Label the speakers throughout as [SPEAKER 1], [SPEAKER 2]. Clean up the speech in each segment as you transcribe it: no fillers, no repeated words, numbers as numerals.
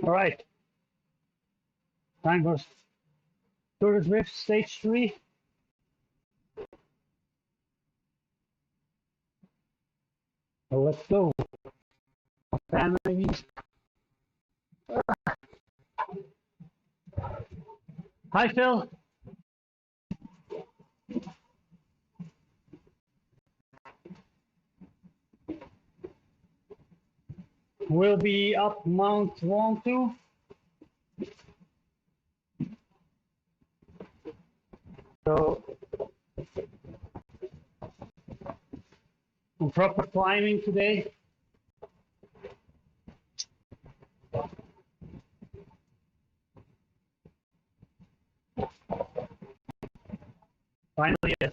[SPEAKER 1] All right, time for Tour de Zwift Stage 3. So let's go. Family. Hi, Phil. We'll be up Mount Ventoux. So, proper climbing today. Finally, a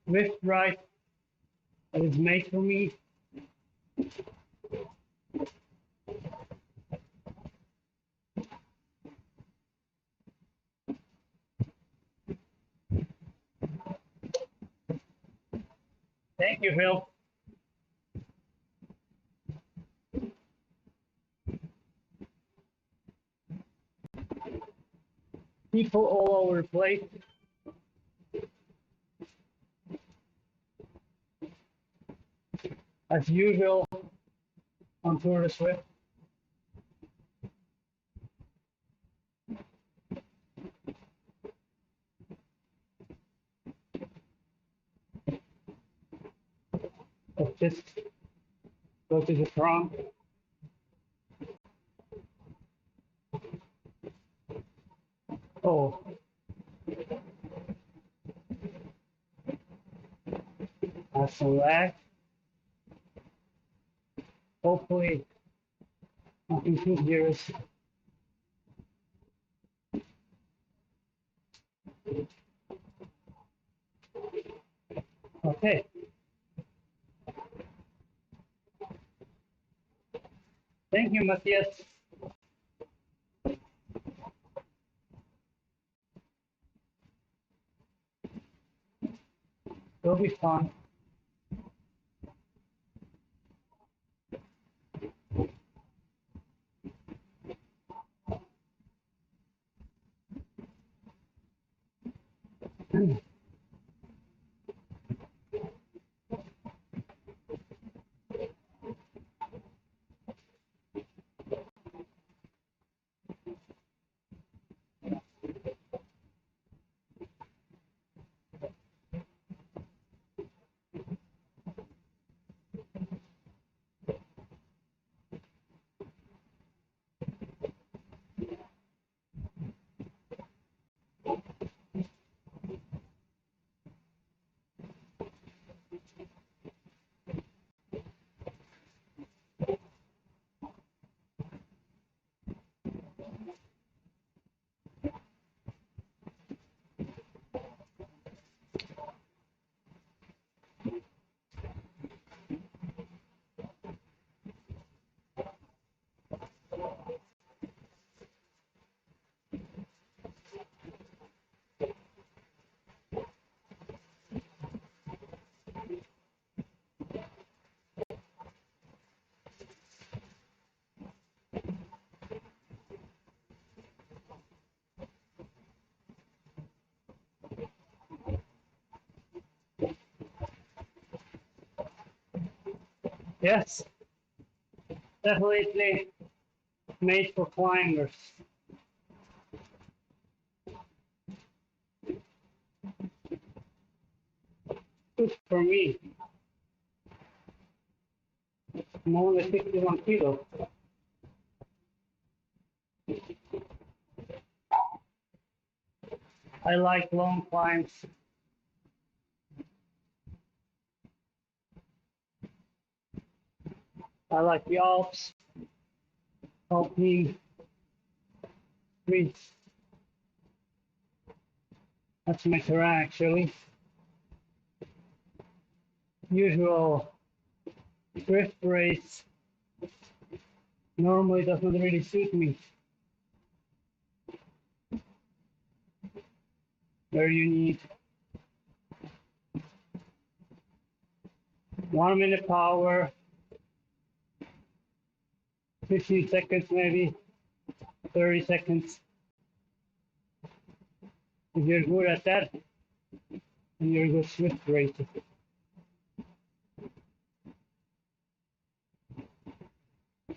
[SPEAKER 1] Zwift ride that is made for me. Thank you, Phil. People all over the place. As usual on Tour de Zwift. Let's just go to the front. Oh. Have some lag. Hopefully, nothing too serious. Okay. Thank you, Matthias. It'll be fun. Yes, definitely made for climbers. Good for me. I'm only 61 kilos. I like long climbs. I like the Alps, Alpine streets. That's my terrain, actually. Usual Zwift race normally doesn't really suit me. Where you need 1 minute power, 15 seconds maybe 30 seconds. If you're good at that, then you're a good Zwift racer.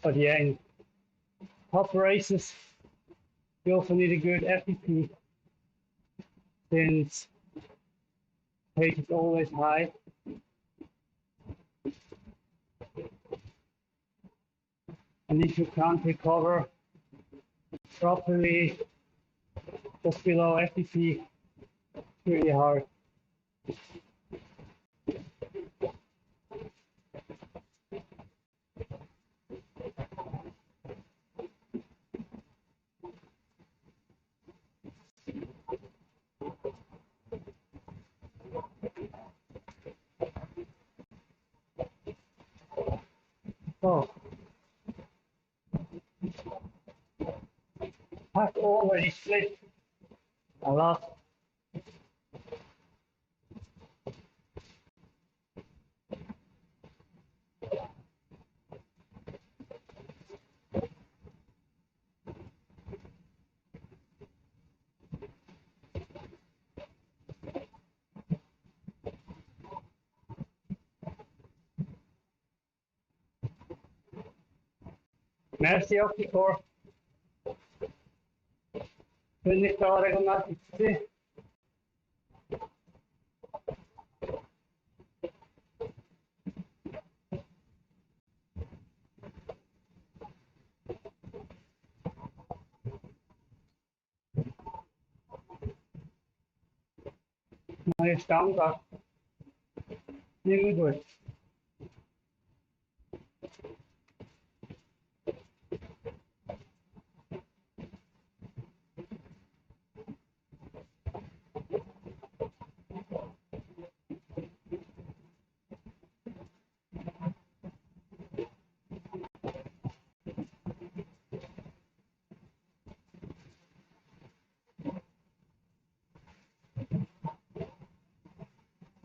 [SPEAKER 1] But yeah, in top races, you also need a good FTP since pace is always high. And if you can't recover properly just below FTP, it's really hard. So, I've already split a lot. Merci också för hur ni klarar det. No jest tam, tak. Nie lubię.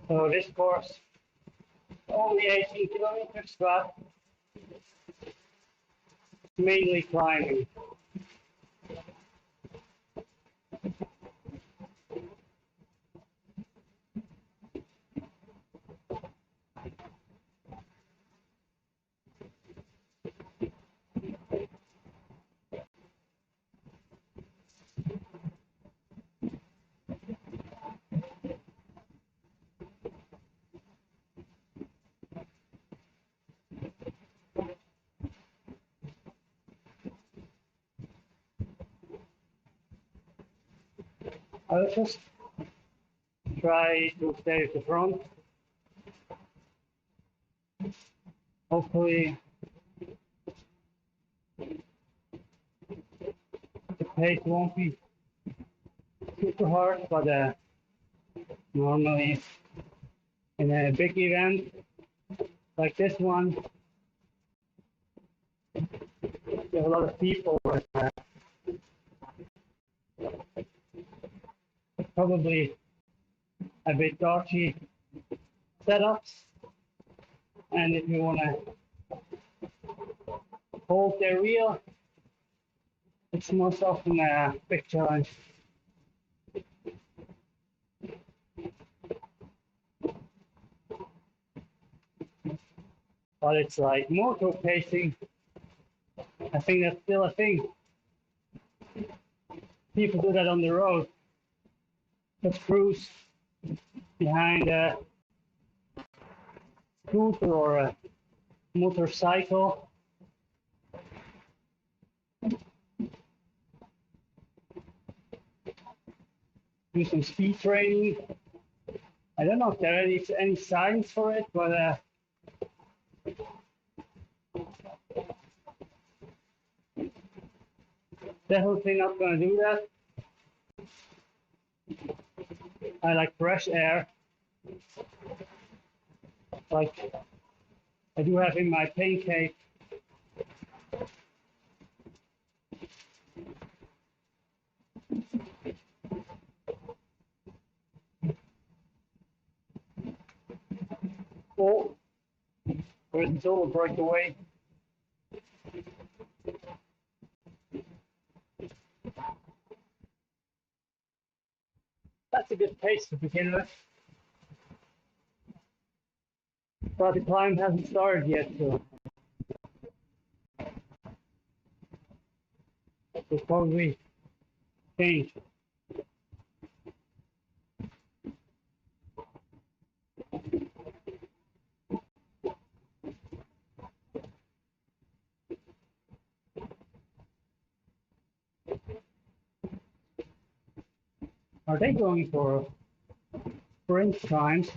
[SPEAKER 1] So this course, only 18 kilometers, but mainly climbing. I'll just try to stay at the front. Hopefully the pace won't be super hard, but normally in a big event like this one, there's a lot of people with probably a bit dodgy setups, and if you want to hold their wheel, it's most often a big challenge. But it's like moto pacing. I think that's still a thing. People do that on the road. Just cruise behind a scooter or a motorcycle. Do some speed training. I don't know if there is any science for it, but definitely not going to do that. I like fresh air, like I do have in my pain cave. Oh, there's a total breakaway. That's a good pace to begin with. But the climb hasn't started yet, so we'll probably change. Are they going for sprint times?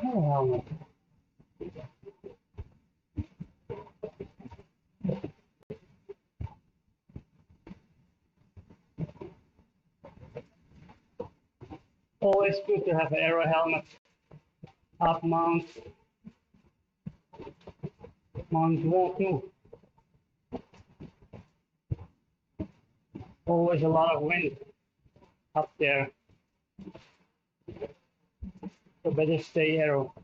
[SPEAKER 1] Oh, always good to have an aero helmet, up mount Ventoux. Always a lot of wind up there, so better stay aero.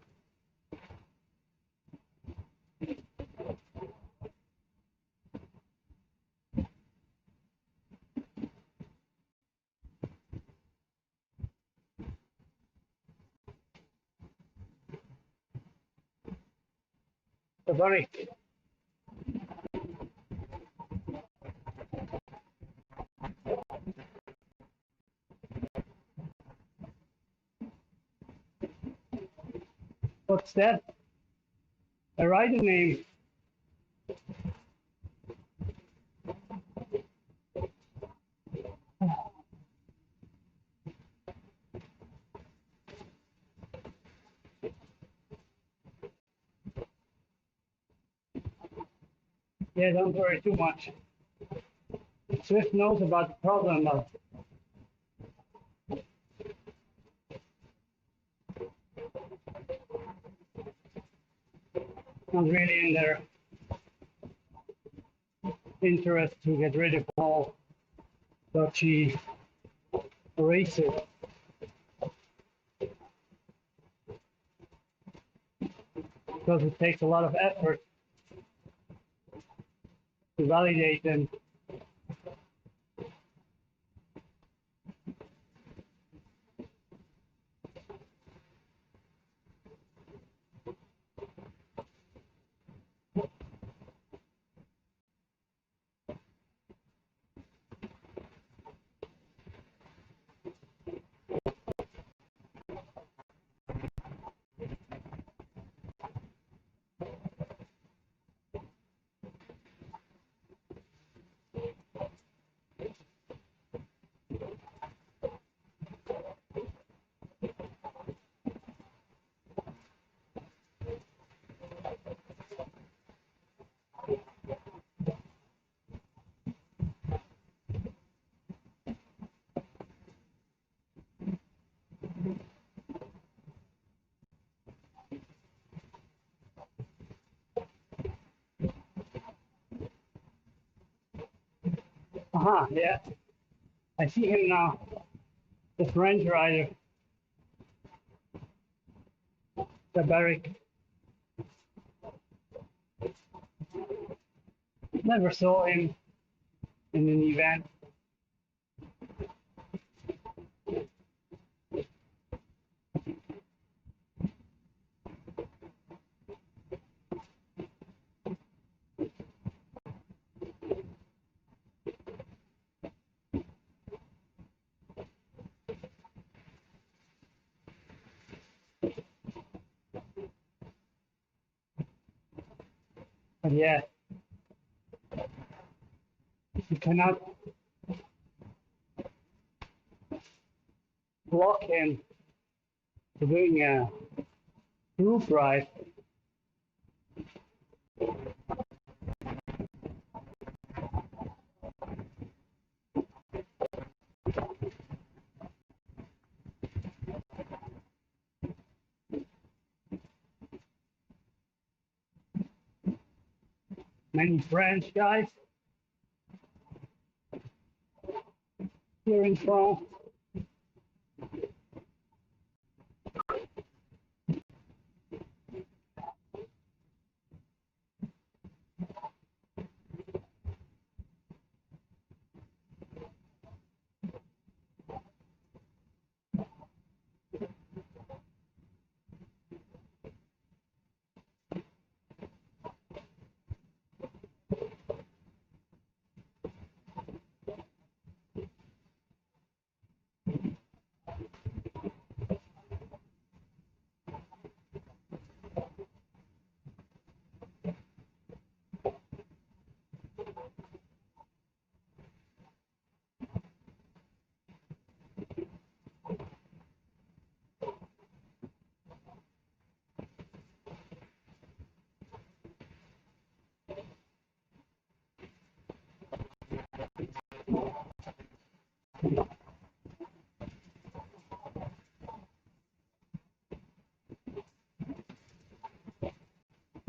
[SPEAKER 1] So very what's that? A rider name. Yeah, don't worry too much. Zwift knows about the problem now. Not really in their interest to get rid of all dodgy racers. Because it takes a lot of effort to validate them. Aha, yeah. I see him now. The French rider, the Barrick. Never saw him in an event. But yeah, you cannot block him for doing a group ride. Many French guys here in front.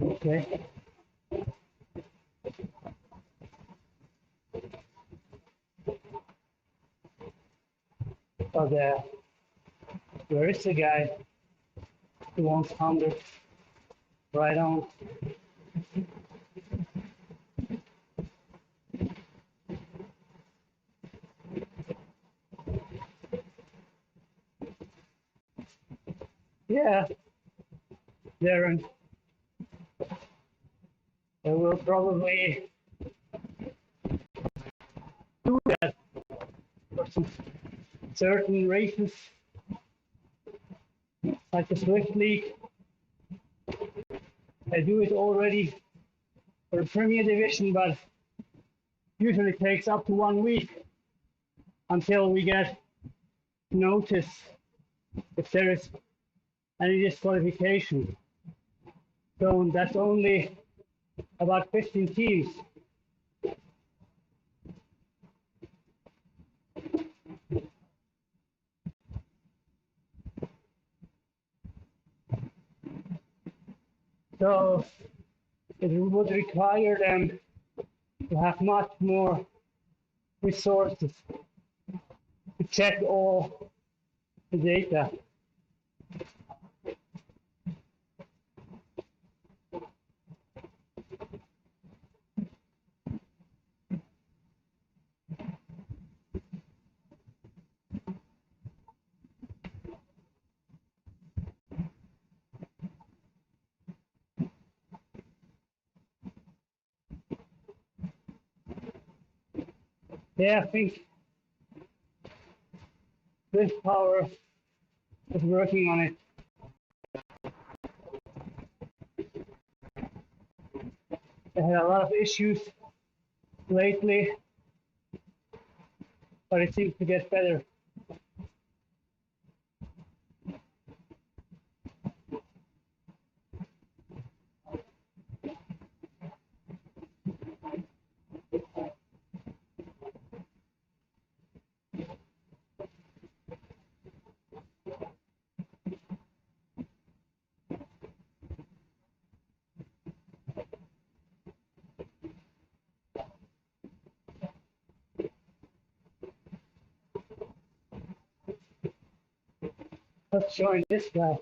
[SPEAKER 1] Okay. But there is a guy who wants 100 right on. Yeah, Darren, I will probably do that for some certain races, like the Zwift League. I do it already for the Premier Division, but usually takes up to 1 week until we get notice if there is any disqualification. So that's only about 15 teams. So it would require them to have much more resources to check all the data. Yeah, I think this power is working on it. They had a lot of issues lately, but it seems to get better. Let's join this guy.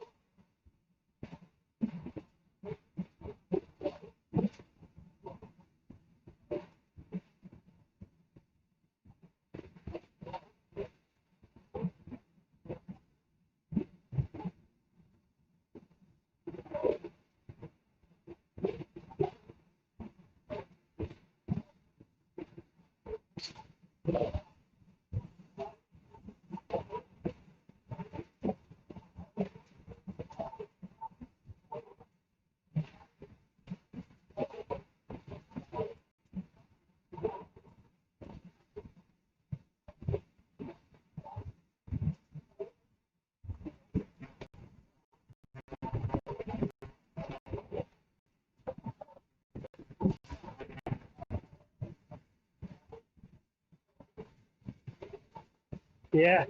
[SPEAKER 1] Yeah.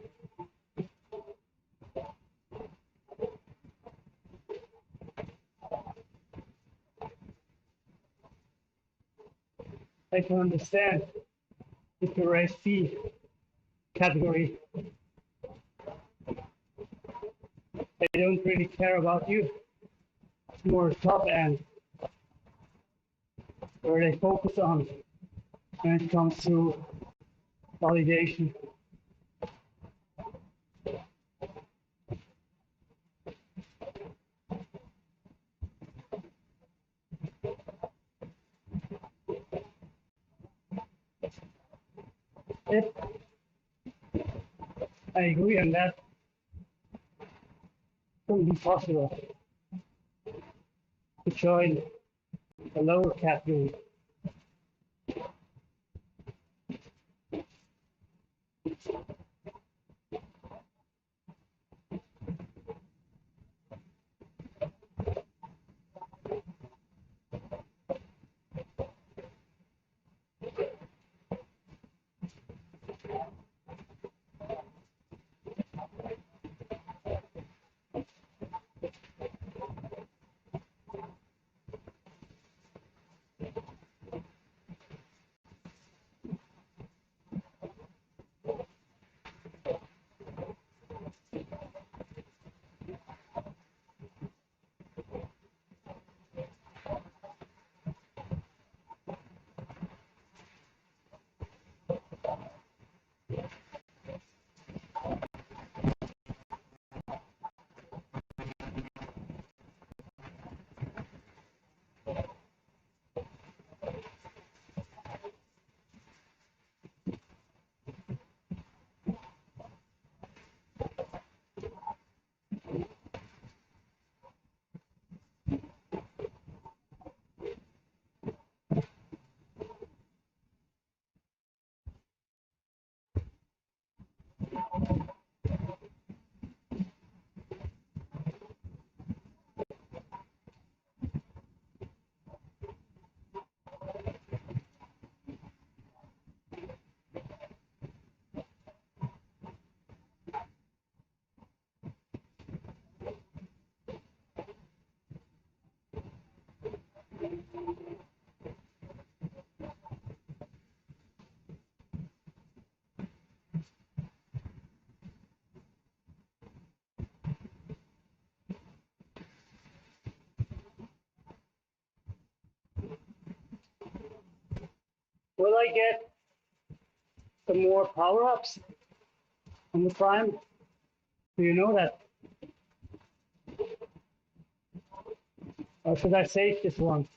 [SPEAKER 1] I can understand if the race fee category. They don't really care about you. It's more top end where they focus on when it comes to validation. If I agree on that, it wouldn't be possible to join the lower category. Will I get some more power-ups on the climb? Do you know that? Or should I save this one?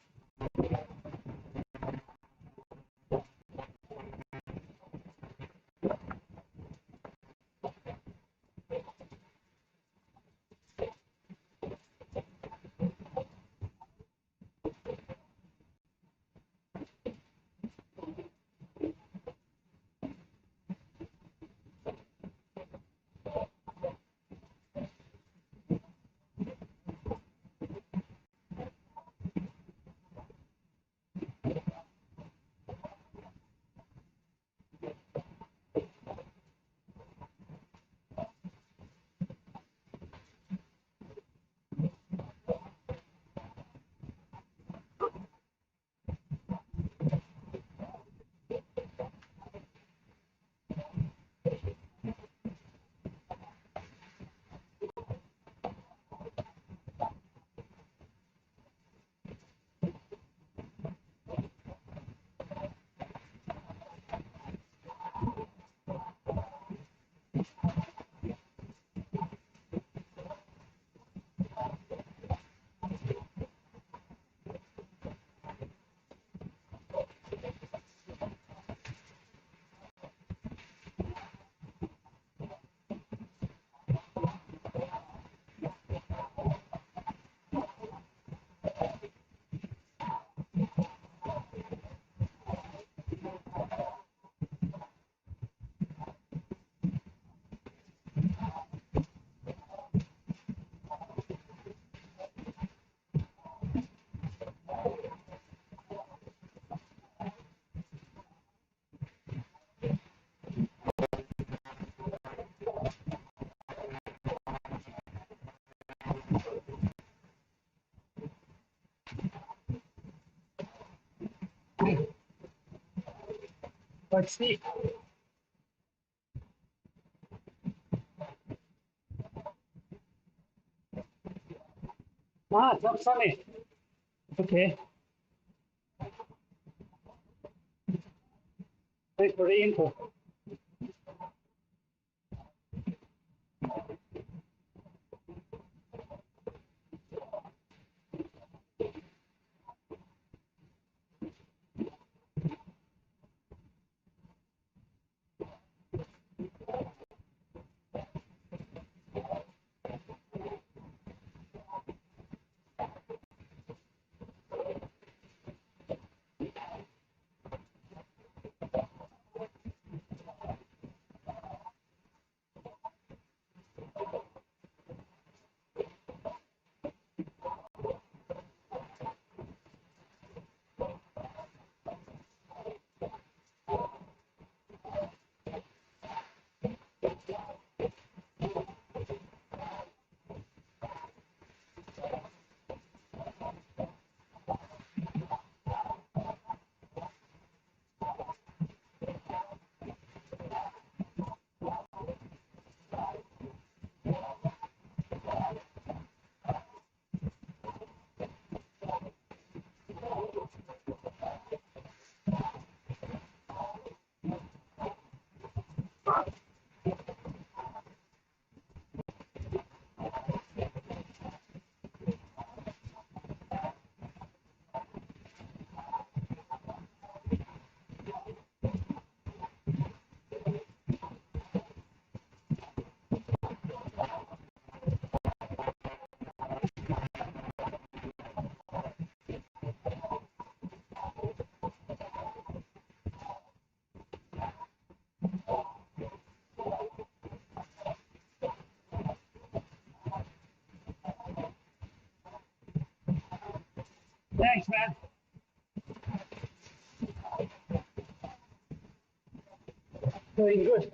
[SPEAKER 1] Let's see. Ah, it's not sunny. It's okay. Thanks for the info. Thanks, man. Doing good.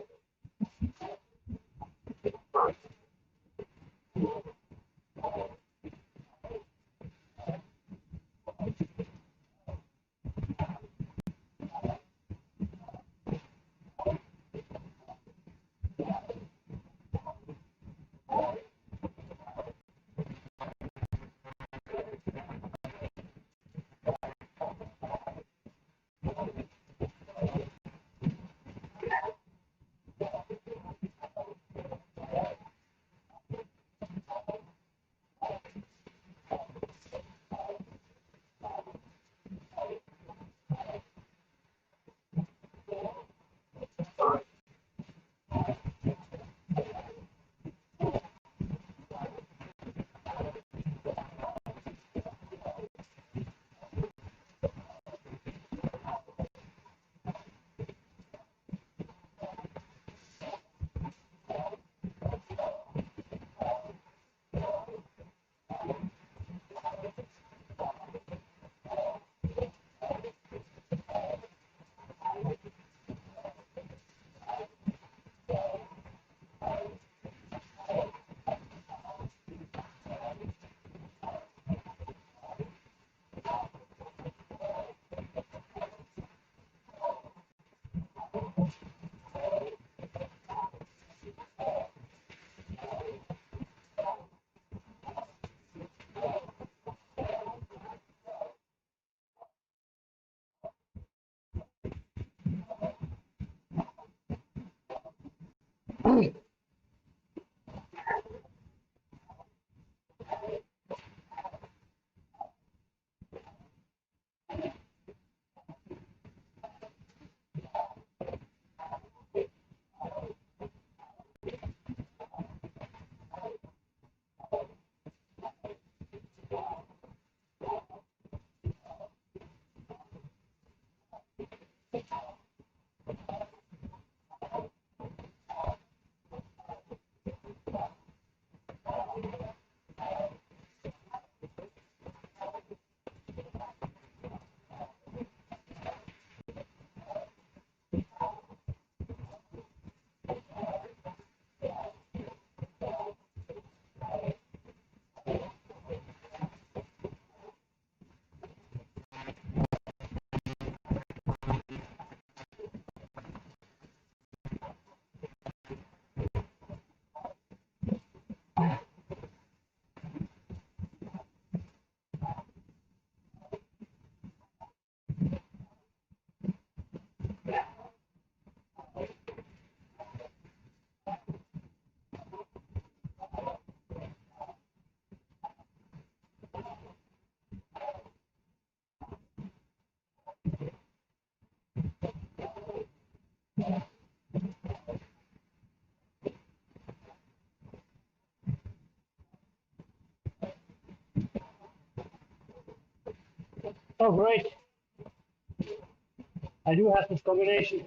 [SPEAKER 1] Oh, great. I do have this combination.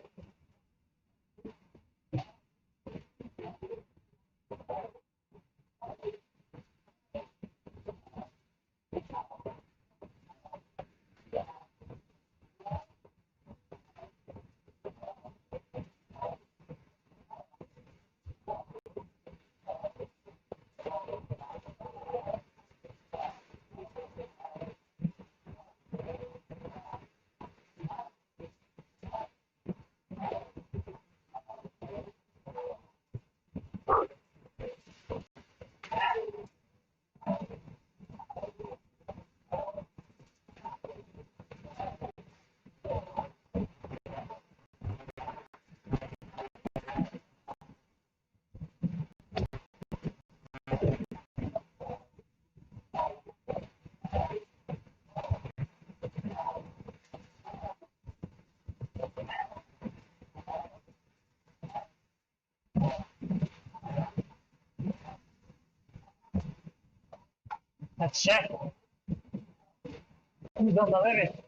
[SPEAKER 1] Let's check. Who's on the limit?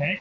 [SPEAKER 1] Okay.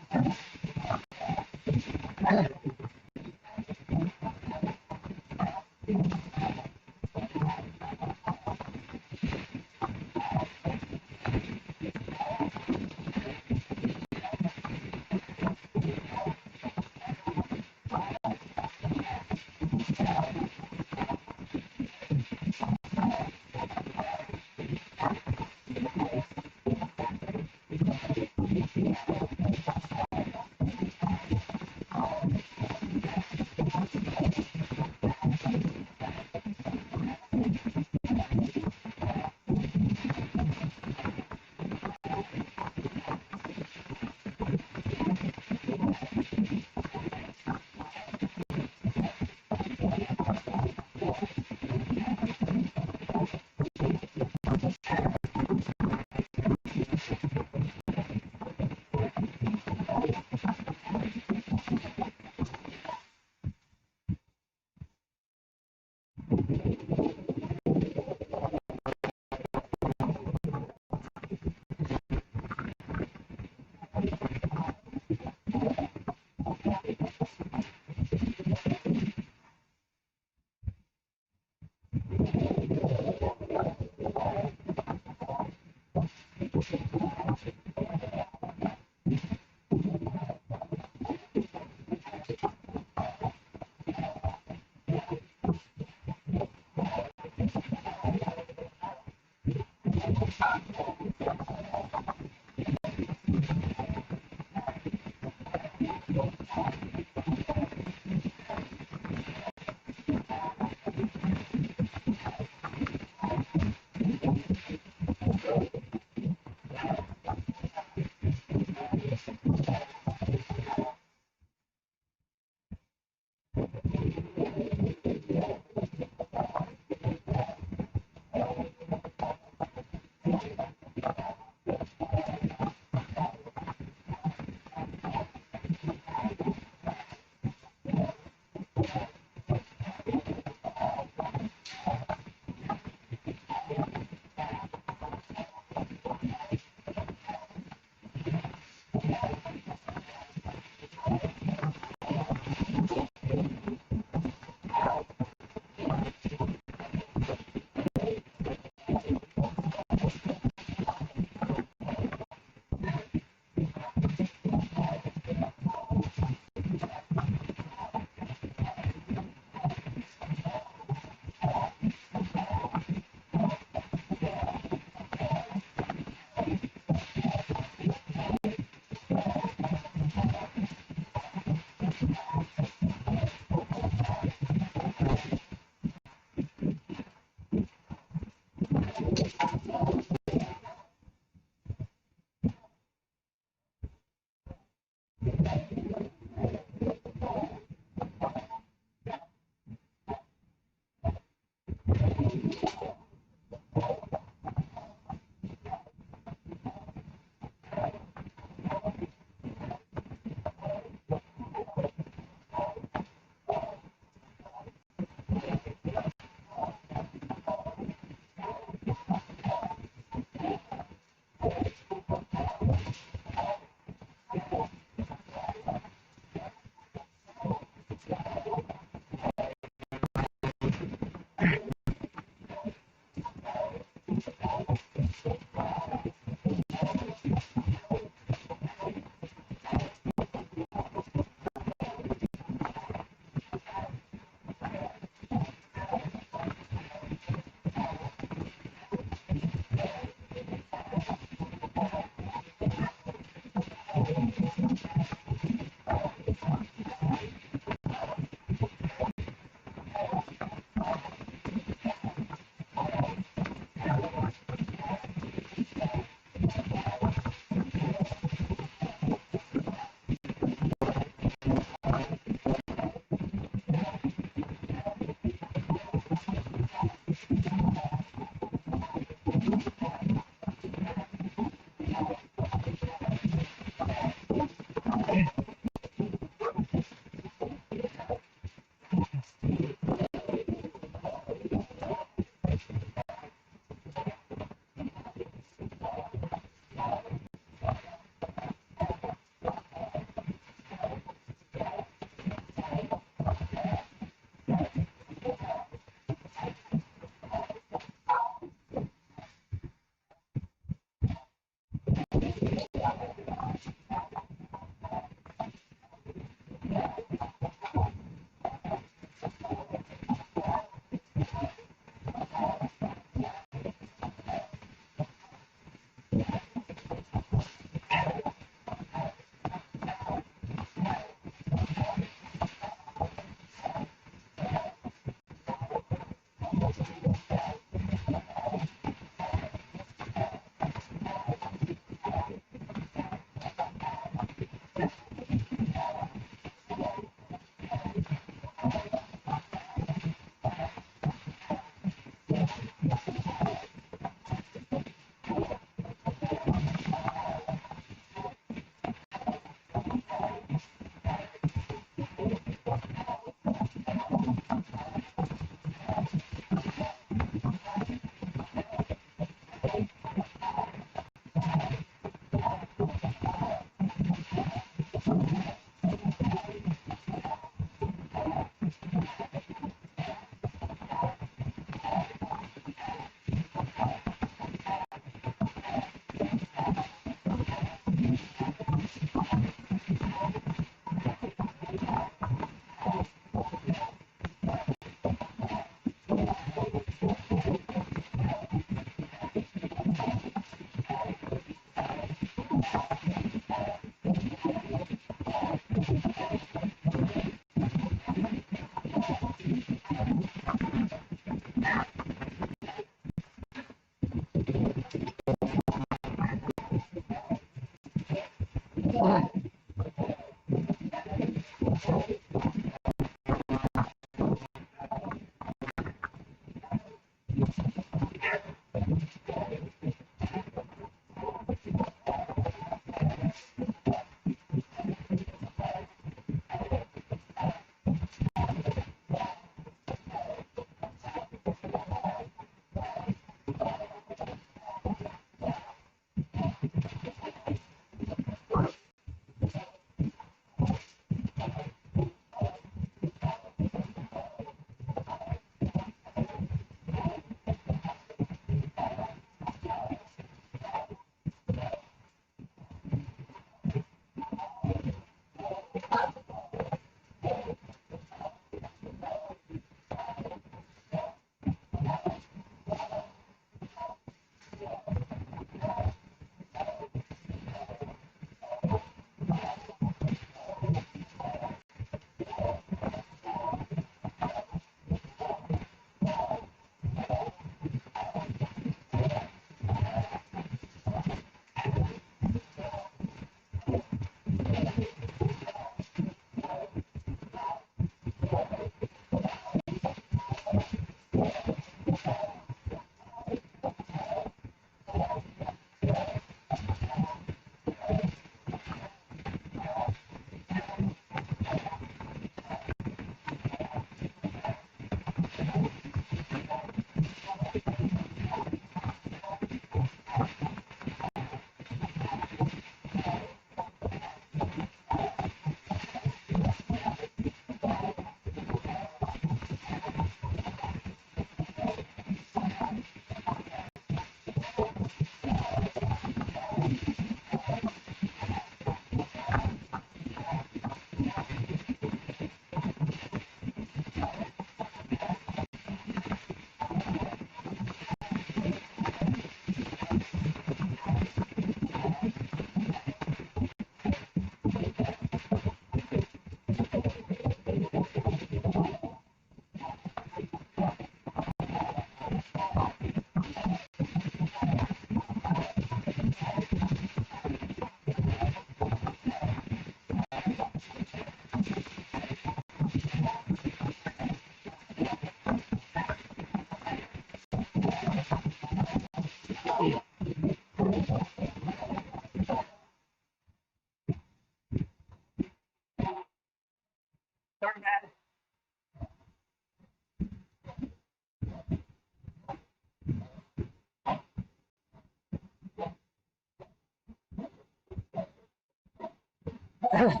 [SPEAKER 1] That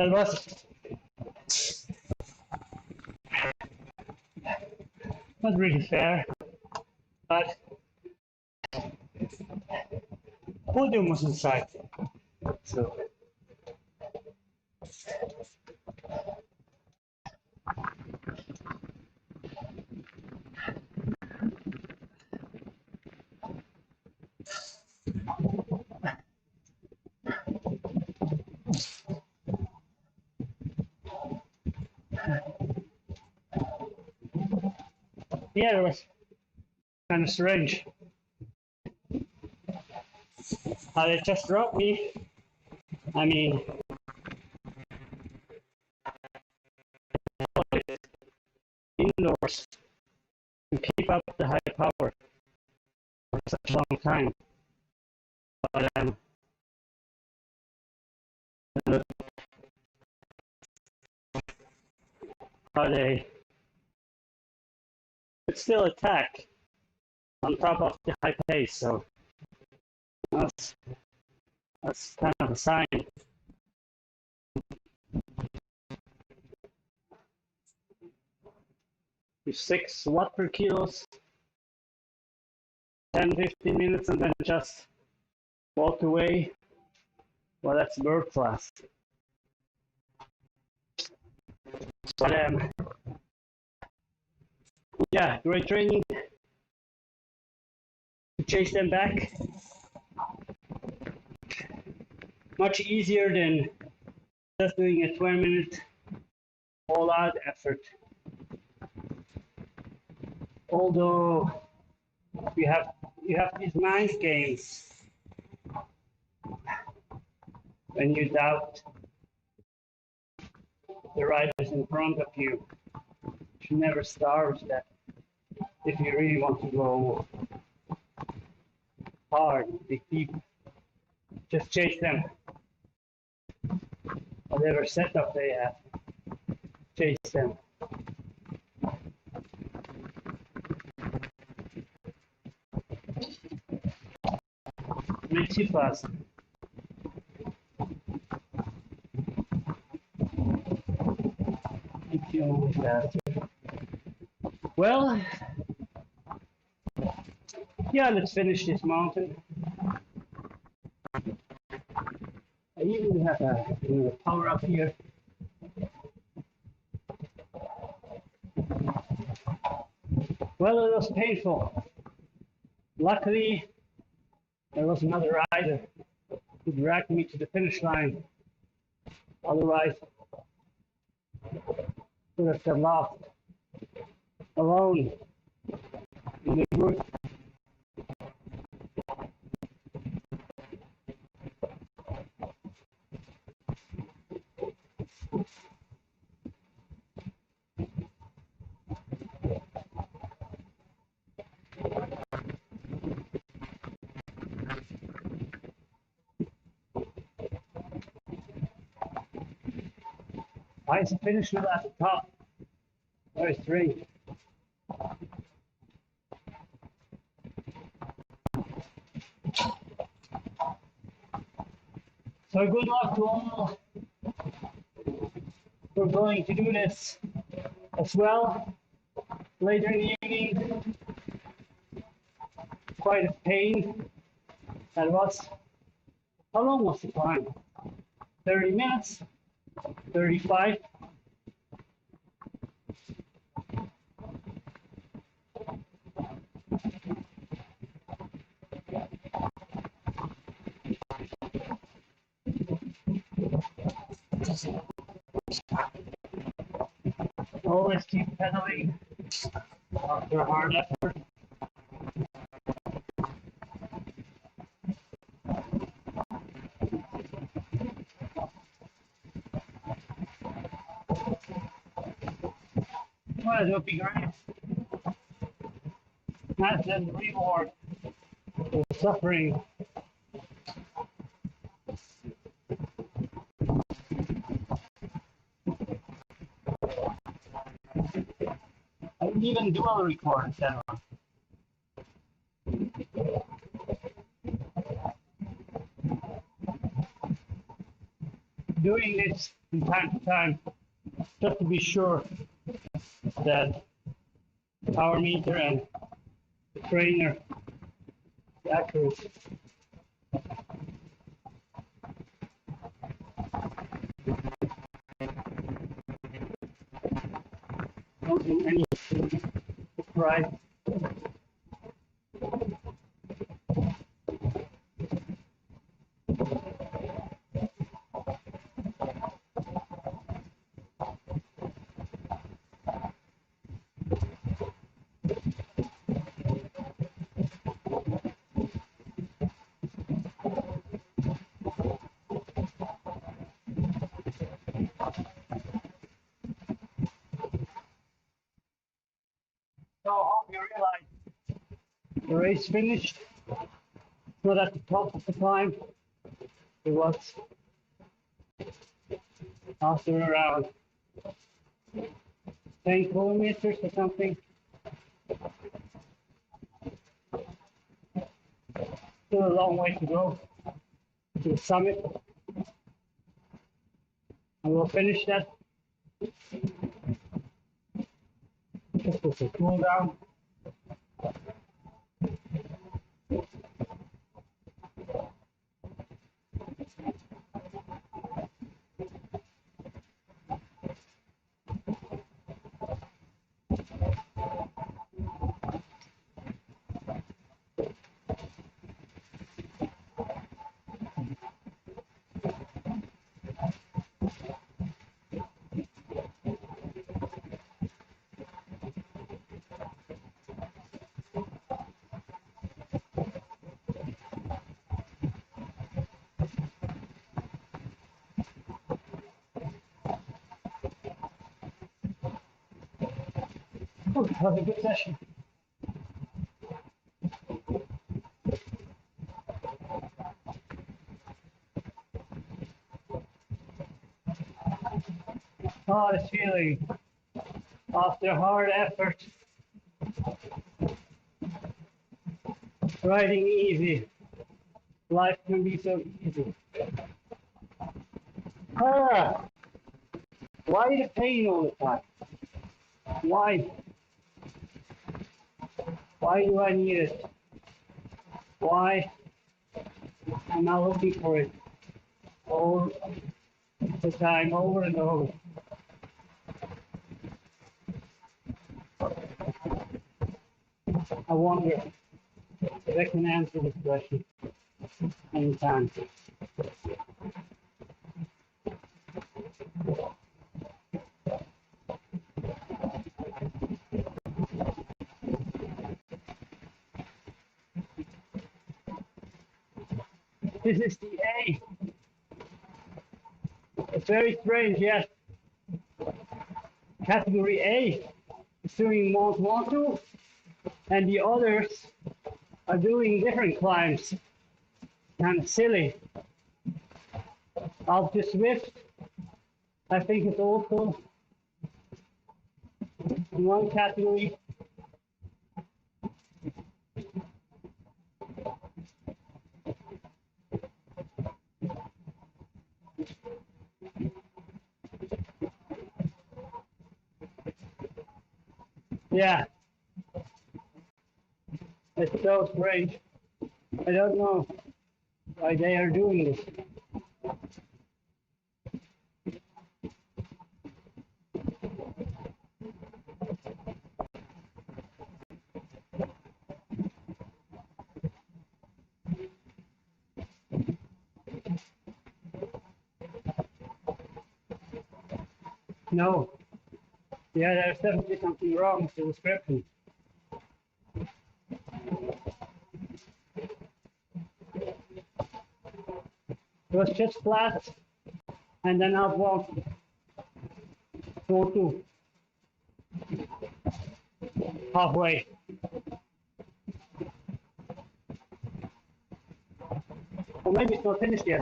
[SPEAKER 1] was not really fair, but podium was inside. So yeah, it was kind of strange. How they just dropped me. I mean, indoors to keep up the high power for such a long time. But how they could still attack on top of the high pace. So that's kind of a sign. With 6 watt per kilos, 10-15 minutes, and then just walk away. Well, that's bird class. But yeah, great training to chase them back. Much easier than just doing a 20-minute all-out effort. Although you have these mind games when you doubt the riders in front of you. You never starve that if you really want to go hard, just chase them. Whatever setup they have, chase them. Makes you fast. Makes you always faster. Well, yeah, let's finish this mountain. I even have a power up here. Well, it was painful. Luckily, there was another rider who dragged me to the finish line. Otherwise, I would have been lost alone in the group. I finished at the top. Very strange. So good luck to all. We're going to do this as well later in the evening. Quite a pain. That was. How long was the climb? 30 minutes? 35? Always keep pedaling after a hard effort. Well, it would be great. That's the reward for suffering. even dual record instead of doing this from time to time, just to be sure that the power meter and the trainer is accurate. Don't do any surprise. So I hope you realize the race finished. Not at the top of the climb. It was after around 10 kilometers or something. Still a long way to go to the summit. And we'll finish that. Just with a cool down. That was a good session. Oh, this feeling after hard effort, riding easy. Life can be so easy. Ah, why the pain all the time? Why? Why do I need it? Why am I looking for it all the time, over and over? I wonder if I can answer this question anytime. This is the A. It's very strange, yes. Category A is doing Mont Ventoux, and the others are doing different climbs. Kind of silly. After Zwift, I think it's also in one category. Yeah, it's so strange. I don't know why they are doing this. No. Yeah, there's definitely something wrong with the description. It was just flat, and then I'll walk to halfway. Or maybe it's not finished yet.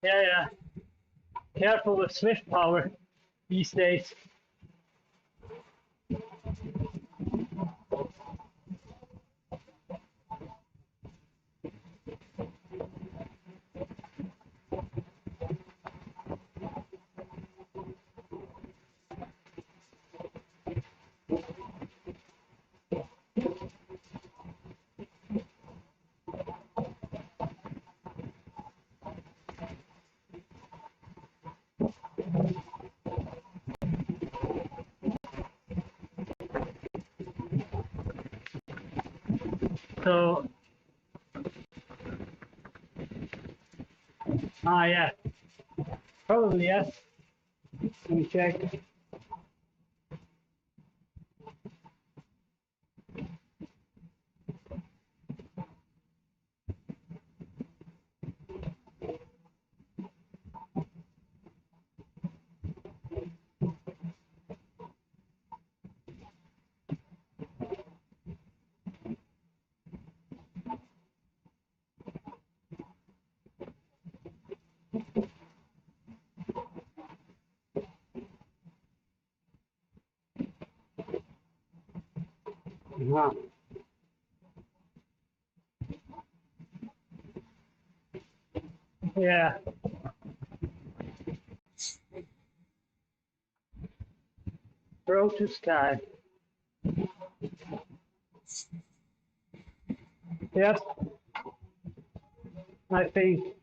[SPEAKER 1] Yeah, yeah. Careful with Zwift power these days. So, yeah, probably yes. Let me check. Uh-huh. Yeah. Road to sky. Yes, I think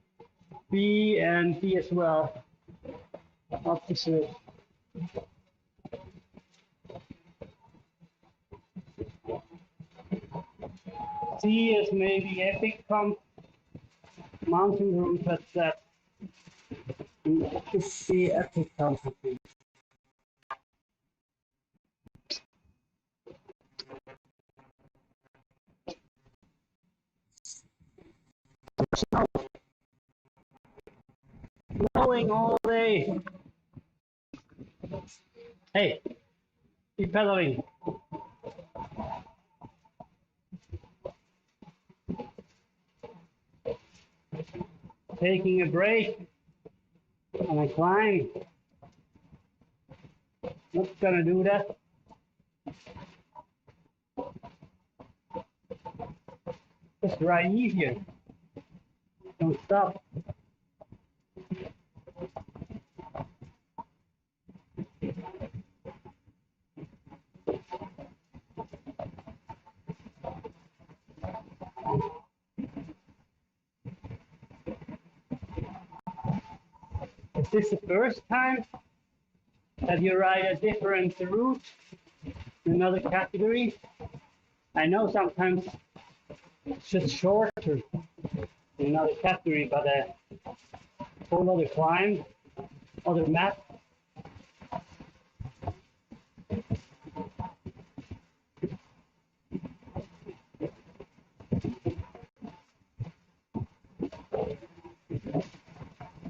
[SPEAKER 1] B and B as well. Opposite. C is maybe epic pump mountain route, but that should be epic pump. I think. Snowing all day. Hey, keep pedaling. Taking a break on a climb. Not gonna do that. Just ride easier. Don't stop. Is this the first time that you ride a different route in another category? I know sometimes it's just shorter in another category, but a whole other climb, other map.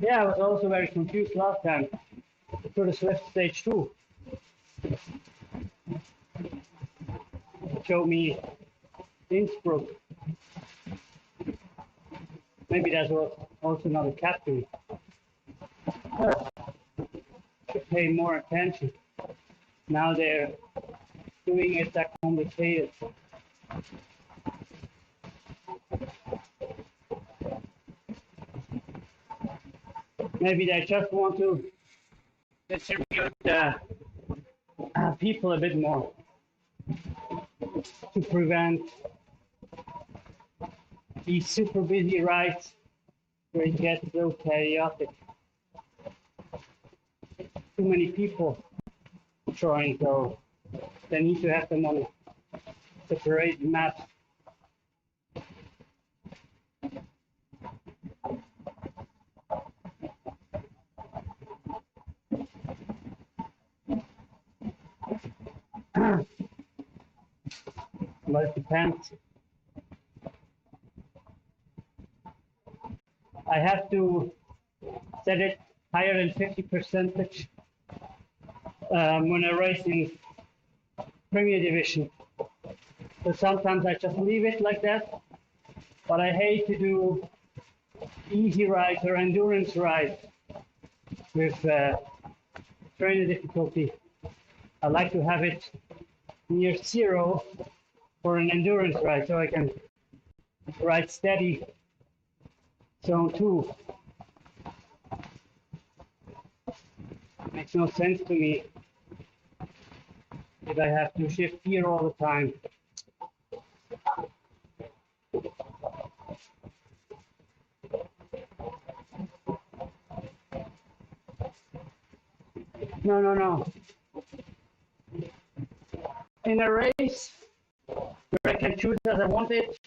[SPEAKER 1] Yeah, I was also very confused last time for the Swift Stage 2. It showed me Innsbruck. Maybe that was also another category. Should pay more attention. Now they're doing it that complicated. Maybe they just want to distribute people a bit more to prevent these super busy rides where it gets so chaotic. Too many people trying, so they need to have them on separate maps. But it depends. I have to set it higher than 50% when I race in Premier Division. So sometimes I just leave it like that, but I hate to do easy rides or endurance rides with trainer difficulty. I like to have it near 0 for an endurance ride so I can ride steady zone 2. Makes no sense to me if I have to shift gear all the time. No. In a race where I can choose as I want it,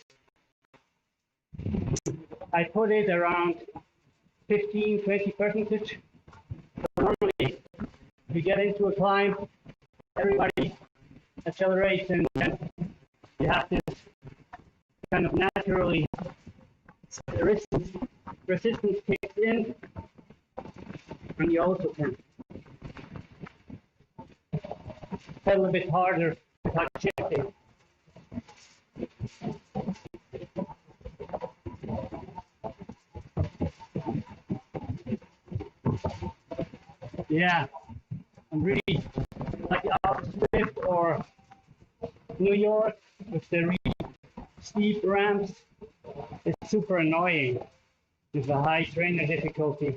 [SPEAKER 1] I put it around 15-20%. Normally, we get into a climb, everybody accelerates, and you have this kind of naturally resistance kicks in, and you also can pedal a bit harder without shifting. Yeah, I'm really like out Zwift or New York with the really steep ramps. It's super annoying with the high trainer difficulty.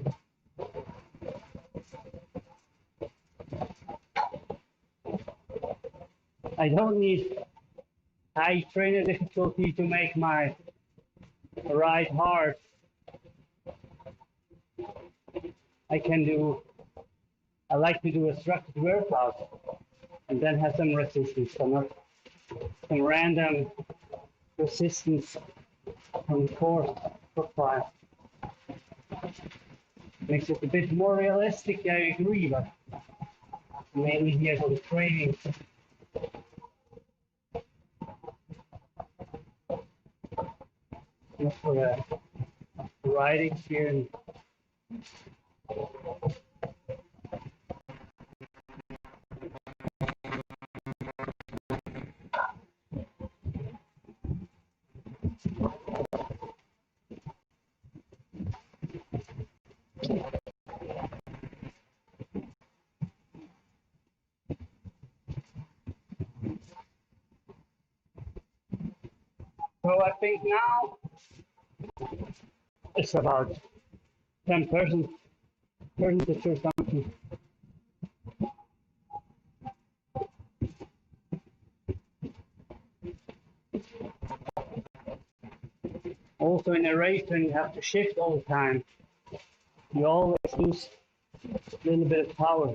[SPEAKER 1] I don't need high trainer difficulty to make my ride hard. I like to do a structured workout and then have some resistance, some random resistance from the course profile. Makes it a bit more realistic, I agree, but mainly here for the training. Not for the riding experience. So I think now it's about 10% or something. Also in a race when you have to shift all the time, you always lose a little bit of power.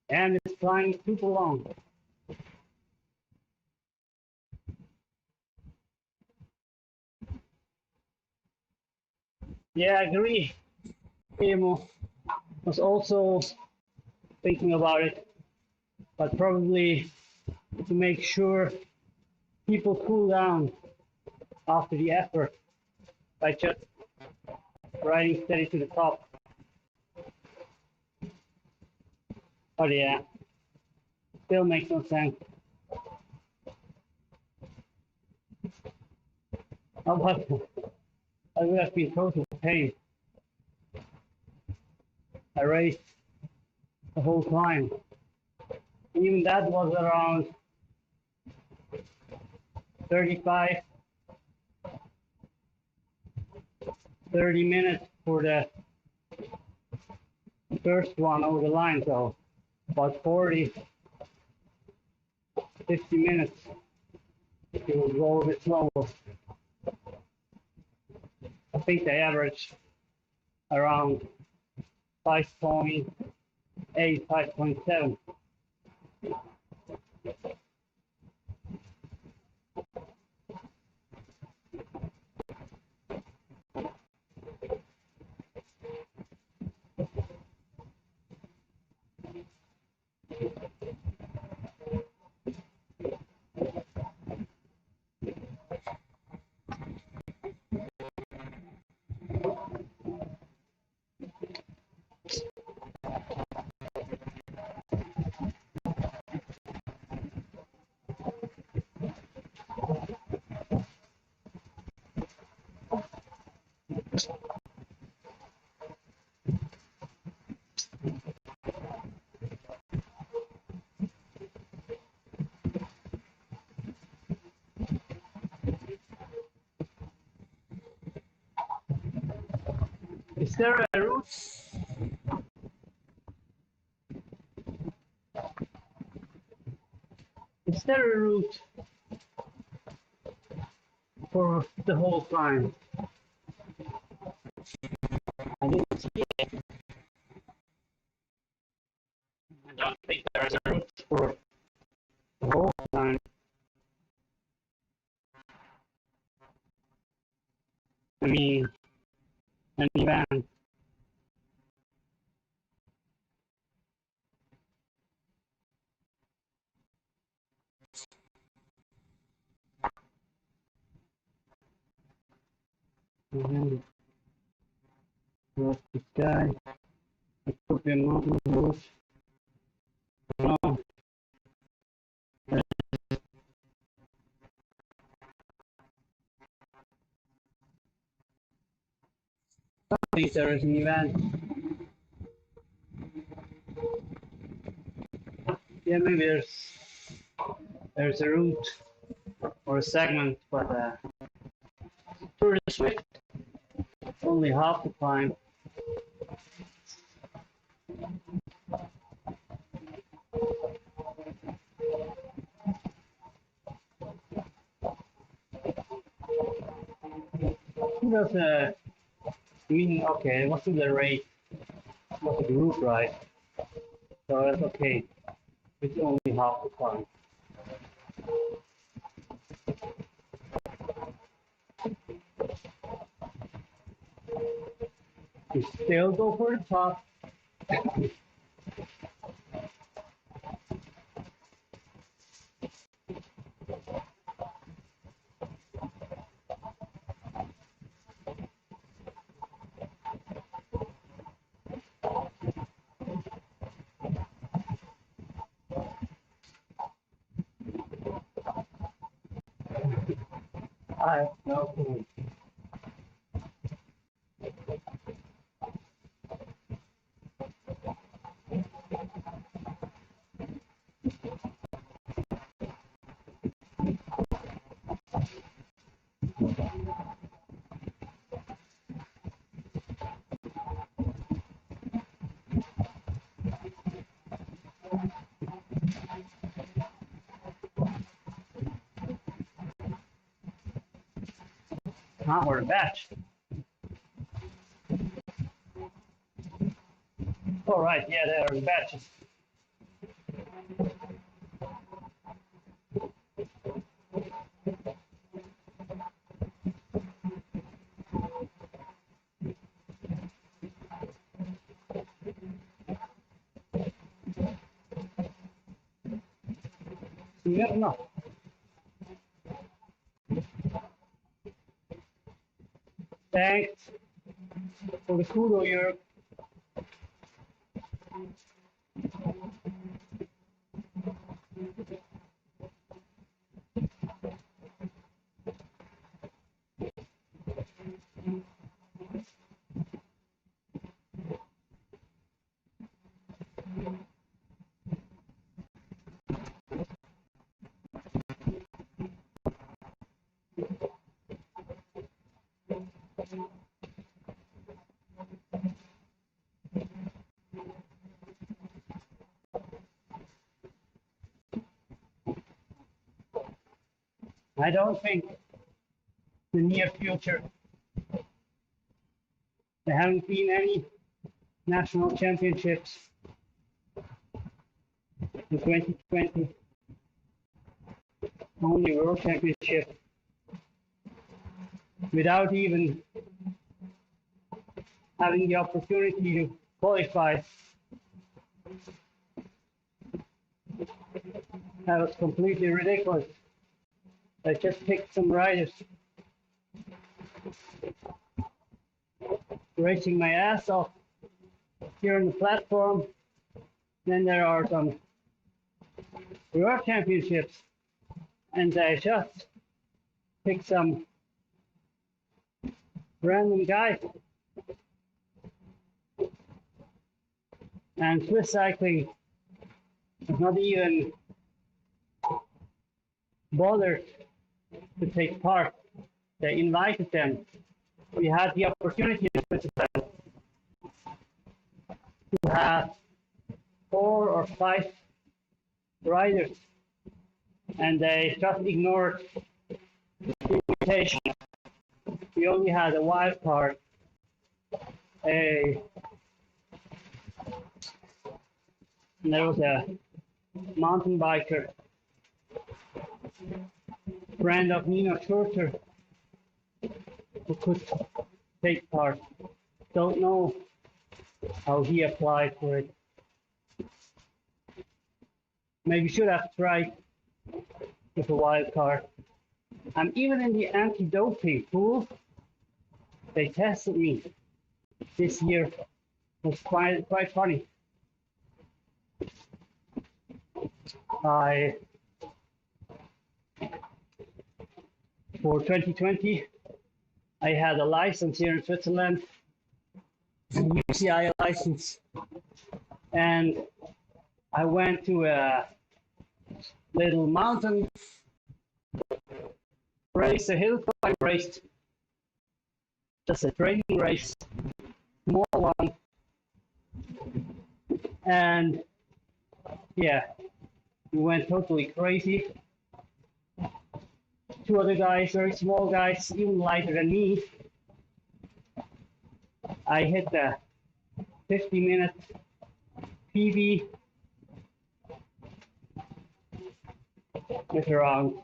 [SPEAKER 1] And it's flying super long. Yeah, I agree. Emo was also thinking about it, but probably to make sure people cool down after the effort by just riding steady to the top. But yeah, still makes no sense. I would have been total pain. I raced the whole time. Even that was around 35, 30 minutes for the first one over the line, so about 40, 50 minutes if you would go a bit slower. I think they average around 5.8, 5.7. Is there a route? Is there a route for the whole climb? I didn't see it. I don't think there's a route for the whole climb. I mean, an event. What's this guy? It could be a mountain route. No. I think there is an event. Yeah, maybe there's a route or a segment, but through the Zwift, only half the climb. Who does okay, it wasn't the race, it was a group ride. So that's okay. It's only half the climb. You still go for the top. I have no clue. Not we're a batch. All right, yeah, there are batches. You never know. Thanks for the kudo, Europe. I don't think the near future there haven't been any national championships in 2020. Only World Championship without even having the opportunity to qualify. That was completely ridiculous. I just picked some riders, racing my ass off here on the platform. Then there are some World Championships, and I just picked some random guys. And Swiss cycling is not even bothered to take part. They invited them. We had the opportunity to Switzerland to have 4 or 5 riders, and they just ignored the invitation. We only had a wild card, and there was a mountain biker, friend of Nino Schurter, who could take part. Don't know how he applied for it. Maybe should have tried with a wild card. And even in the anti-doping pool, they tested me this year. It was quite funny. For 2020, I had a license here in Switzerland, a UCI license, and I went to a little mountain race, a hill climb race, just a training race, small one, and yeah, we went totally crazy. 2 other guys, very small guys, even lighter than me. I hit the 50-minute PB with around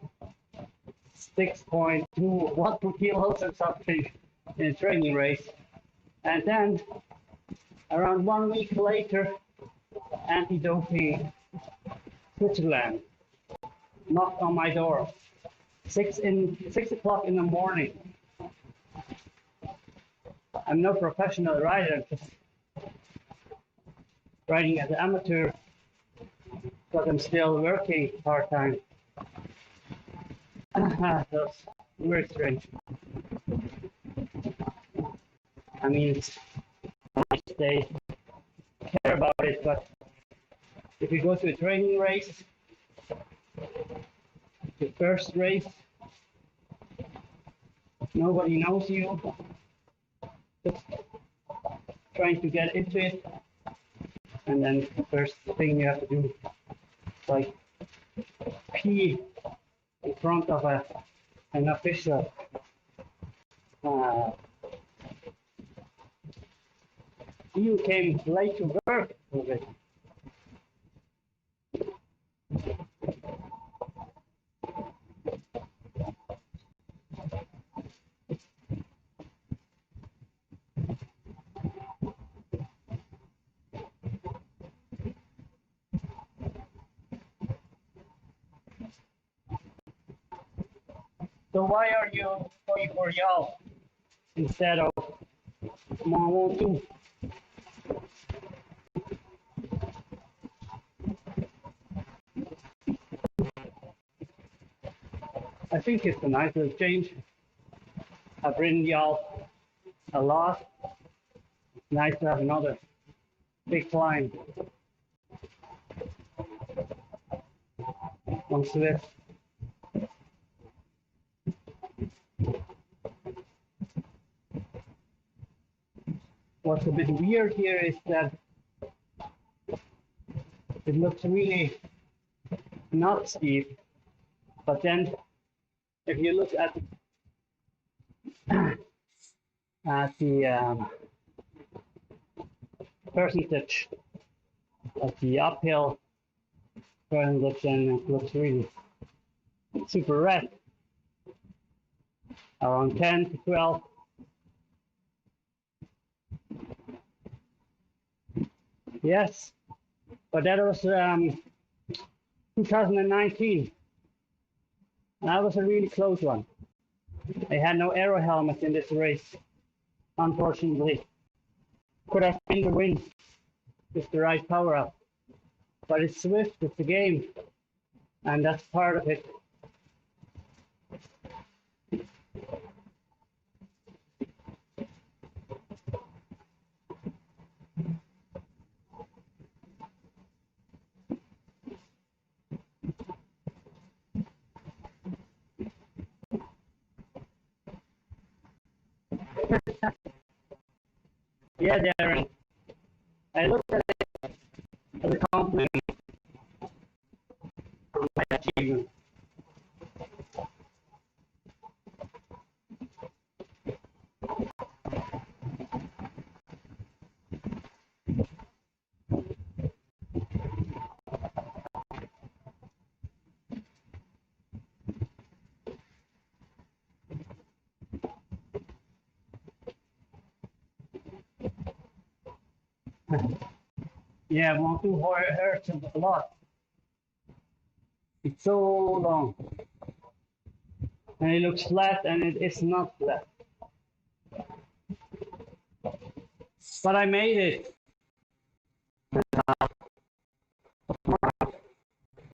[SPEAKER 1] 6.2 watt per kilos or something in a training race. And then around 1 week later, anti-doping Switzerland knocked on my door. 6 o'clock in the morning. I'm no professional rider, I'm just riding as an amateur, but I'm still working part-time. That's very strange. I mean, it's nice they care about it, but if you go to a training race, the first race, nobody knows you, just trying to get into it, and then the first thing you have to do is like pee in front of an official. You came late to work with it. So why are you going for y'all instead of Ventoux? I think it's a nice little change. I've ridden y'all a lot. It's nice to have another big climb on Zwift. What's a bit weird here is that it looks really not steep, but then if you look at the percentage of the uphill percentage, then it looks really super red, around 10 to 12. Yes, but that was 2019. And that was a really close one. I had no aero helmet in this race, unfortunately. Could have been the win with the right power up. But it's Zwift, it's a game, and that's part of it. Yeah, Darren. I looked at even. Yeah, Ventoux hurts a lot. It's so long. And it looks flat, and it is not flat. But I made it.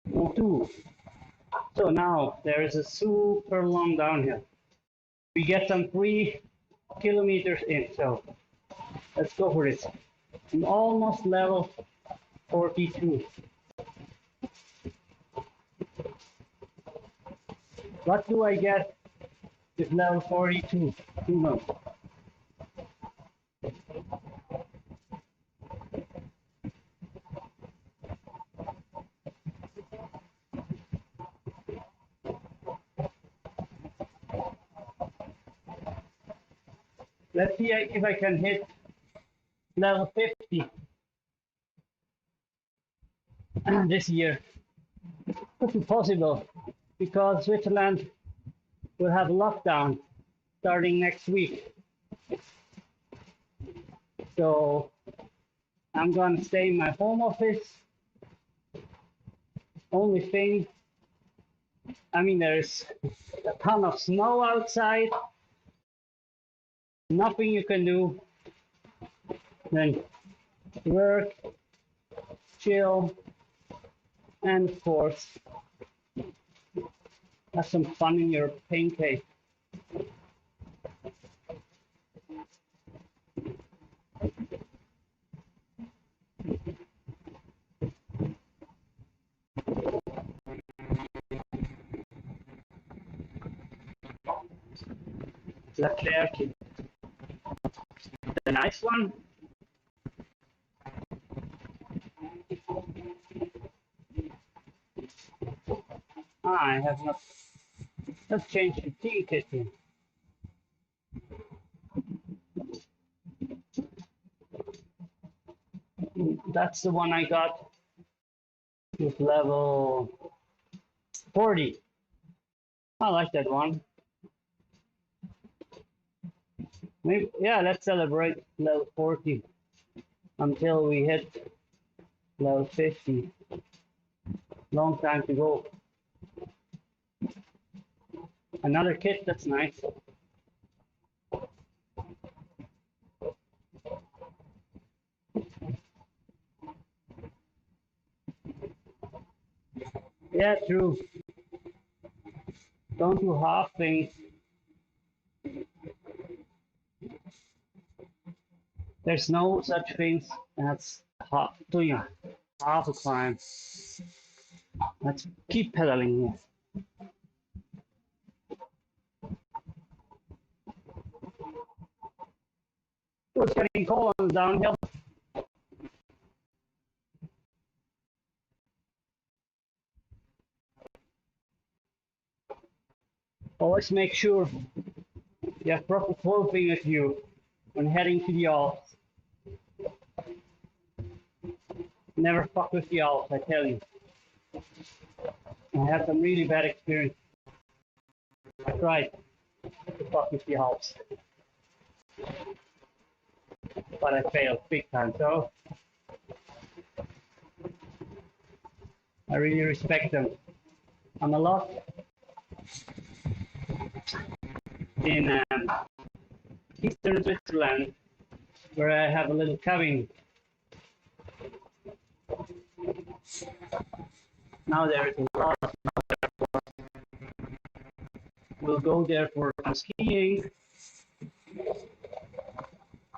[SPEAKER 1] Ventoux. So now there is a super long downhill. We get some 3 kilometers in, so let's go for this. I'm almost level 42. What do I get with level 42? Who knows? Let's see if I can hit level 50 this year. Could be possible because Switzerland will have lockdown starting next week. So I'm going to stay in my home office. Only thing, I mean, there's a ton of snow outside. Nothing you can do. Then work, chill, and of course, have some fun in your pain cave. Leclerc, the nice one. I have not. Let's change the ticket here. That's the one I got with level 40. I like that one. Maybe, yeah, let's celebrate level 40 until we hit level 50. Long time to go. Another kit, that's nice. Yeah, true. Don't do half things. There's no such things as doing a half a climb. Let's keep pedaling here. It's getting cold on the downhill. Always make sure you have proper clothing with you when heading to the Alps. Never fuck with the Alps, I tell you. I had some really bad experience. I tried to fuck with the Alps, but I failed big time. So I really respect them. I'm a lot in eastern Switzerland, where I have a little cabin. Now there is a lot of snow. We'll go there for some skiing,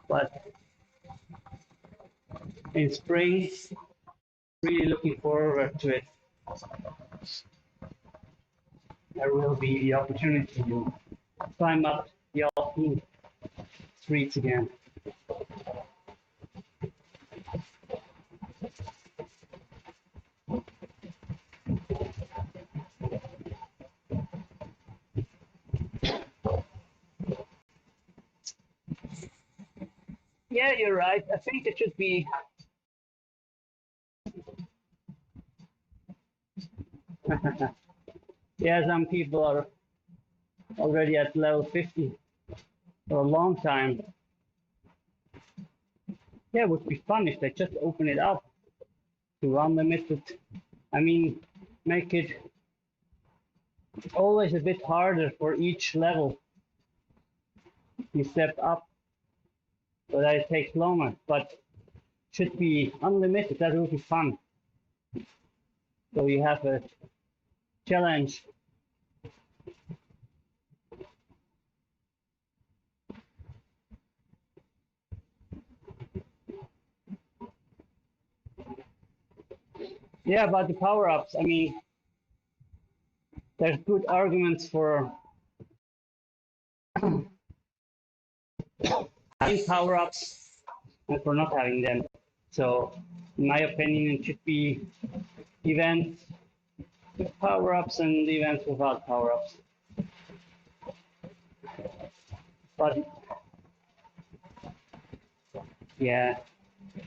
[SPEAKER 1] but in spring, really looking forward to it. There will be the opportunity to climb up the Alpine streets again. yeah, you're right. I think it should be. Yeah, some people are already at level 50 for a long time. Yeah, it would be fun if they just open it up to unlimited. I mean, make it always a bit harder for each level you step up, so that it takes longer, but should be unlimited. That would be fun. So you have a challenge. Yeah, about the power-ups, I mean, there's good arguments for having power-ups and for not having them. So, in my opinion, it should be events with power-ups and events without power-ups. But yeah,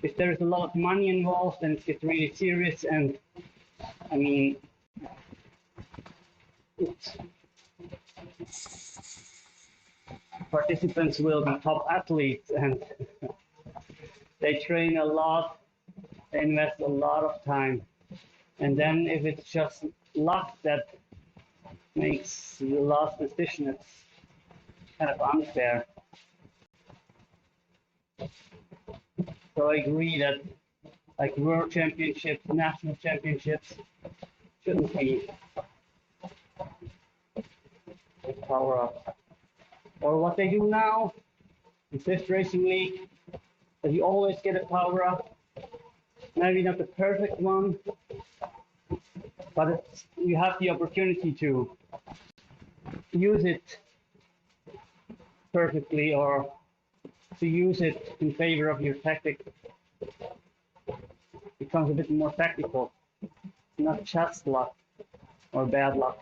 [SPEAKER 1] if there's a lot of money involved, then it gets really serious. And I mean, participants will be top athletes, and they train a lot, they invest a lot of time. And then if it's just luck that makes the last decision, it's kind of unfair. So I agree that like world championships, national championships shouldn't be power up. Or what they do now in Zwift Racing League, that you always get a power up. Maybe not the perfect one, but you have the opportunity to use it perfectly or to use it in favor of your tactic. It becomes a bit more tactical, not just luck or bad luck.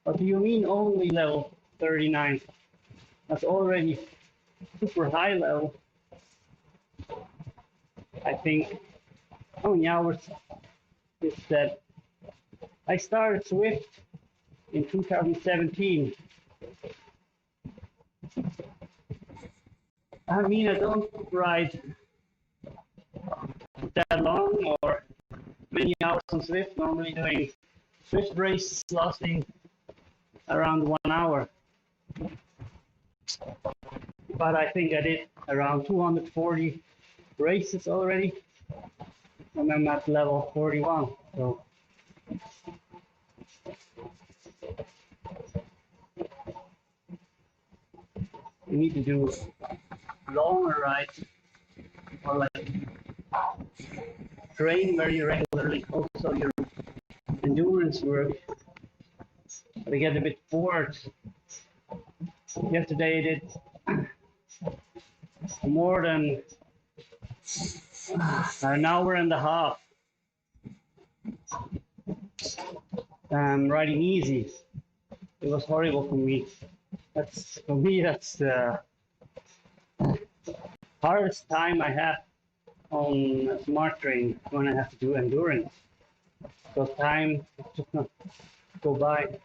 [SPEAKER 1] But do you mean only level 39? That's already super high level. I think how many hours is that? I started Zwift in 2017. I mean, I don't ride that long or many hours on Zwift, normally doing Zwift races lasting around 1 hour. But I think I did around 240 races already, and I'm at level 41. So you need to do longer rides or like train very regularly. Also your endurance work. I get a bit bored. Yesterday I did more than an hour and a half riding easy. It was horrible for me. That's the hardest time I have on smart train when I have to do endurance. So time just not go by.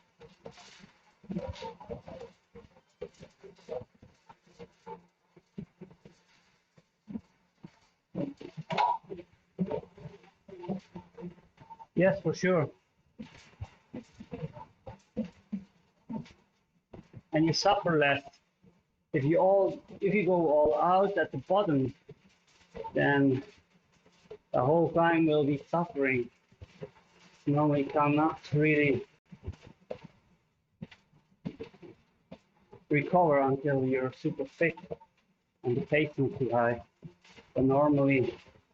[SPEAKER 1] Yes, for sure. And you suffer less. If you go all out at the bottom, then the whole time will be suffering. You normally cannot really recover until you're super fit and the pace is too high. So normally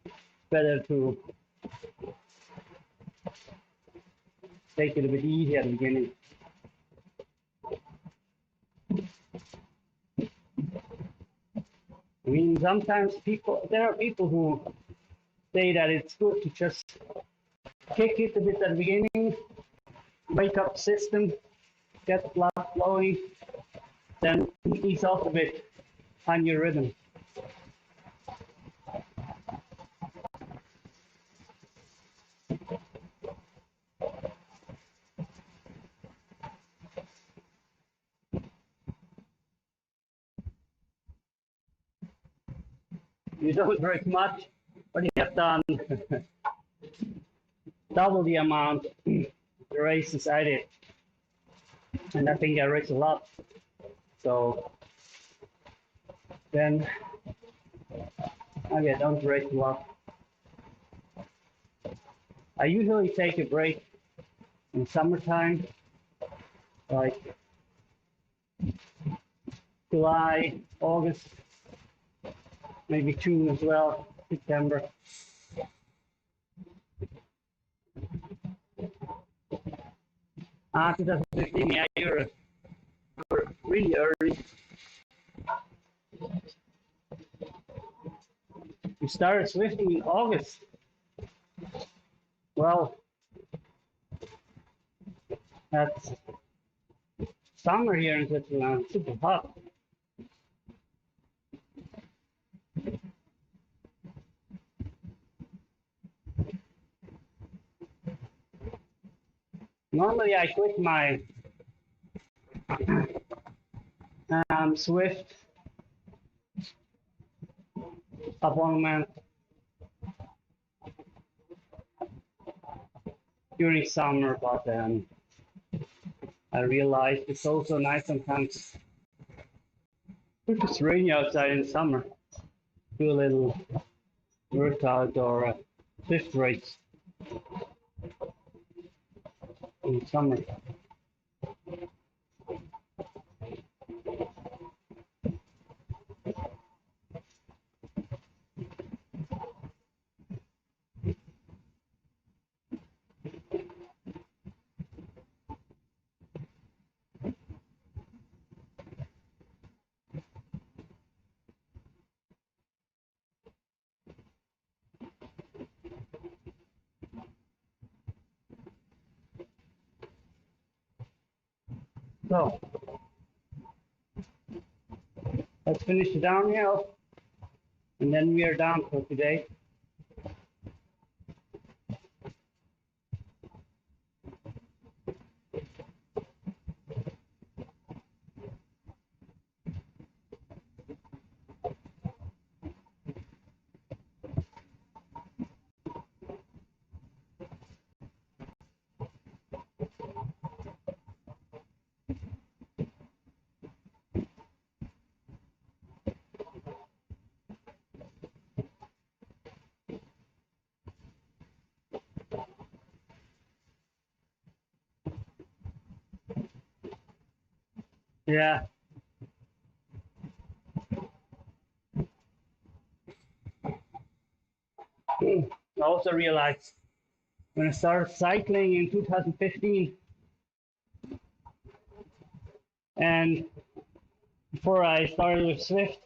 [SPEAKER 1] it's better to take it a bit easy at the beginning. I mean, sometimes there are people who say that it's good to just kick it a bit at the beginning, wake up the system, get the blood flowing, then ease off a bit, find your rhythm. You don't break much, but you have done double the amount the races I did. And I think I raced a lot. So then, okay, don't race a lot. I usually take a break in summertime, like July, August, maybe June as well, September. 2015, yeah, you're really early. You started Zwifting in August. Well, that's summer here in Switzerland, super hot. Normally I quit my Zwift abonnement during summer, but then I realized it's also nice sometimes if it's rainy outside in the summer, do a little workout or a Zwift race in the summer. So let's finish the downhill and then we are done for today. Yeah. I also realized when I started cycling in 2015 and before I started with Zwift,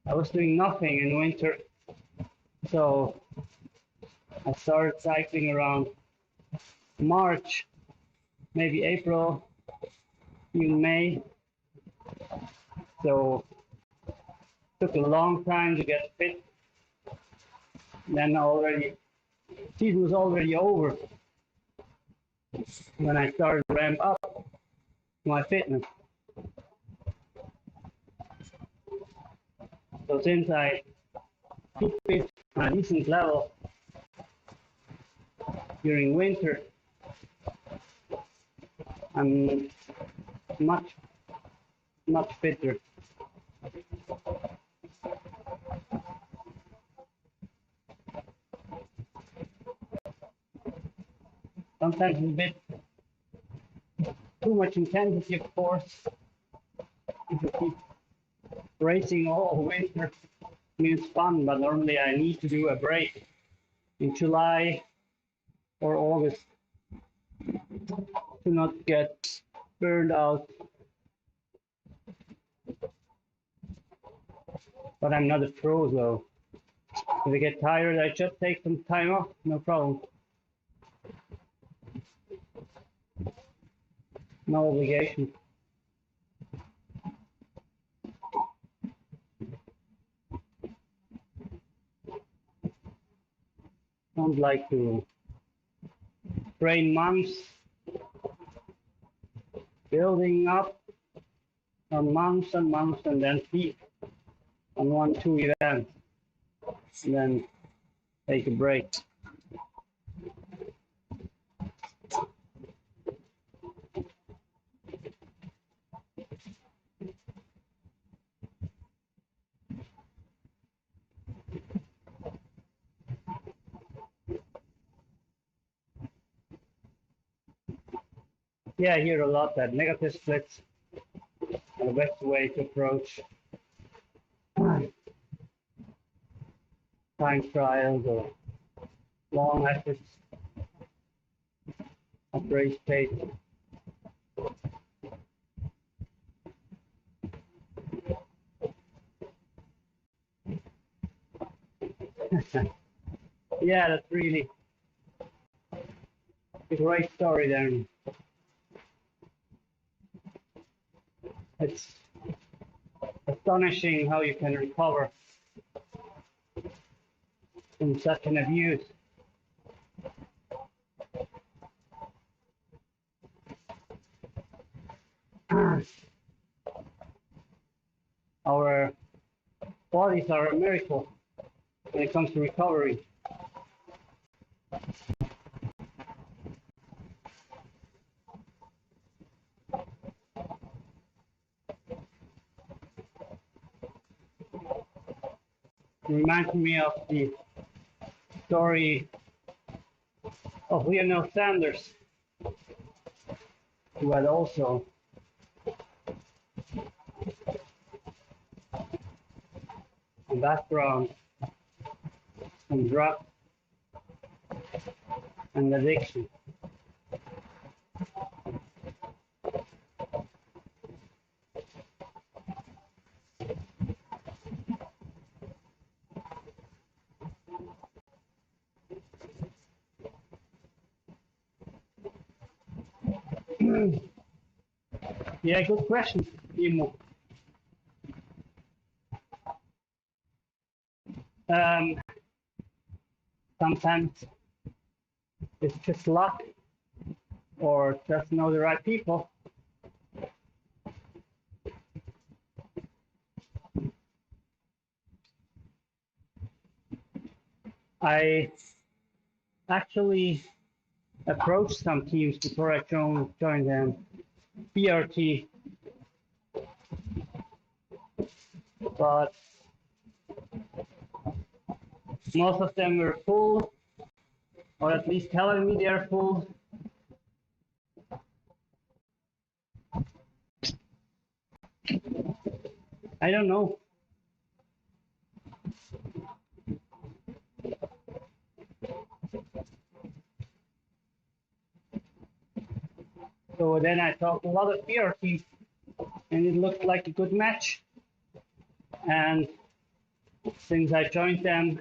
[SPEAKER 1] I was doing nothing in winter. So I started cycling around March, maybe April, even May. So it took a long time to get fit. Then already, season was already over when I started to ramp up my fitness. So since I keep fit at a decent level during winter, I'm much fitter. Sometimes a bit too much intensity, of course. If you keep racing all winter, I mean, it's fun, but normally I need to do a break in July or August to not get burned out. But I'm not a pro, so if I get tired, I just take some time off, no problem. No obligation. don't like to train months, building up on months and months, and then peak on 1-2 events, and then take a break. Yeah, I hear a lot that negative splits are the best way to approach time trials or long efforts at race pace. Yeah, that's really a great story then. It's astonishing how you can recover from such an abuse. Our bodies are a miracle when it comes to recovery. It reminds me of the story of Lionel Sanders, who had also a background in drug and addiction. Yeah, good question, Imo. Sometimes it's just luck or just know the right people. I actually approached some teams before I joined them, BRT, but most of them were full, or at least telling me they're full. I don't know. So then I talked to a lot of BRT, and it looked like a good match. And since I joined them,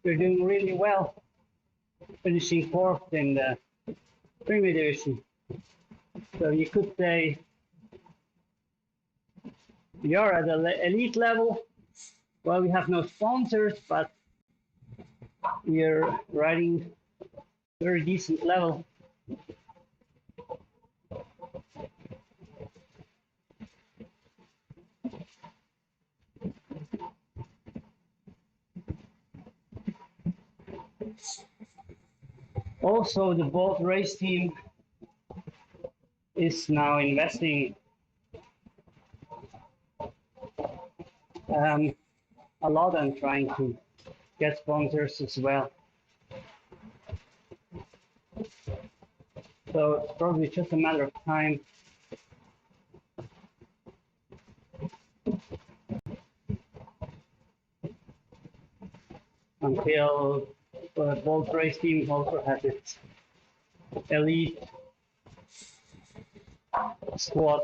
[SPEAKER 1] we're doing really well, finishing fourth in the Premier Division. So you could say we are at the elite level. Well, we have no sponsors, but we're riding very decent level. Also, the boat race team is now investing a lot and trying to get sponsors as well. So it's probably just a matter of time until the boat race team also has its elite squad.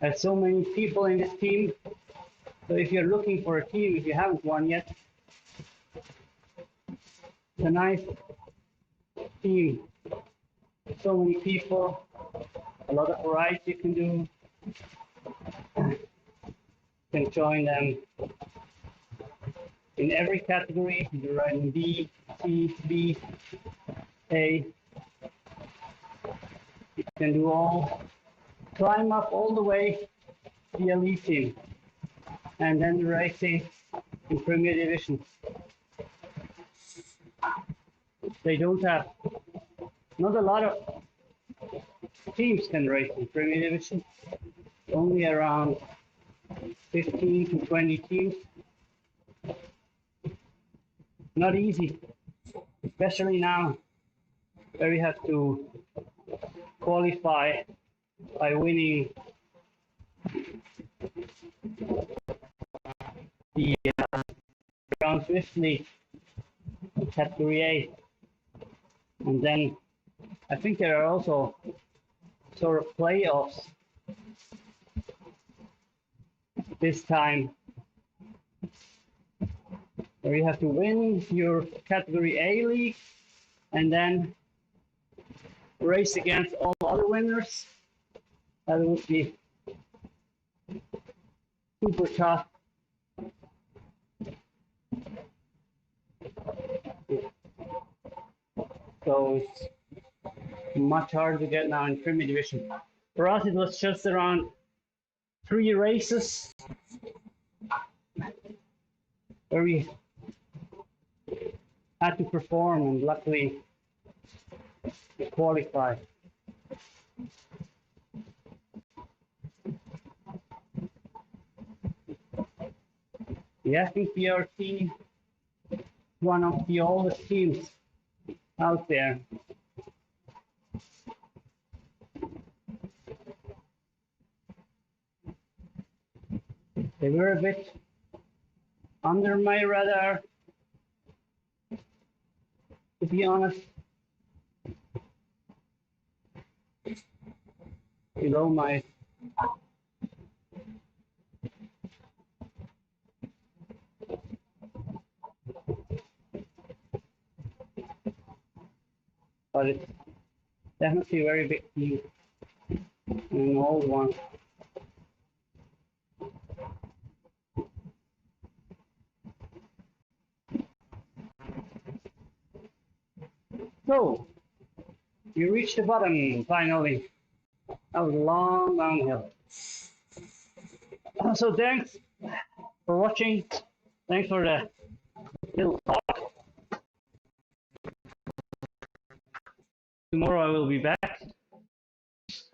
[SPEAKER 1] There's so many people in this team. So if you're looking for a team, if you haven't one yet, it's a nice team. So many people, a lot of rides you can do. can join them in every category. You're riding B, C, B, A. You can do all, climb up all the way to the elite team, and then racing in Premier Division. They don't have, not a lot of teams can race in Premier Division. Only around 15 to 20 teams. Not easy, especially now, where we have to qualify by winning the Ground Zwift League Category A. And then I think there are also sort of playoffs this time, where you have to win your Category A league and then race against all other winners. That would be super tough. So it's much harder to get now in Premier Division. For us, it was just around 3 races where we had to perform, and luckily we qualified. Yeah, I think BRT, one of the oldest teams out there. They were a bit under my radar, to be honest. Below my but it's definitely a very big team, and an old one. So, you reached the bottom finally. That was a long, long hill. So thanks for watching. Thanks for the little talk. Tomorrow I will be back,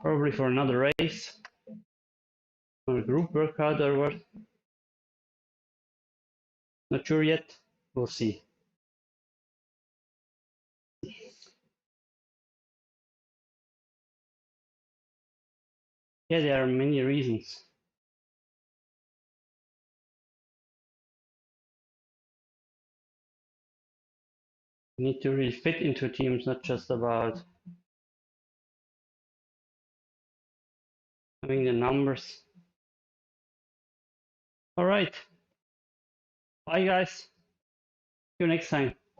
[SPEAKER 1] probably for another race, or a group workout or what. Not sure yet. We'll see. Yeah, there are many reasons. You need to really fit into teams, not just about having the numbers. All right. Bye, guys. See you next time.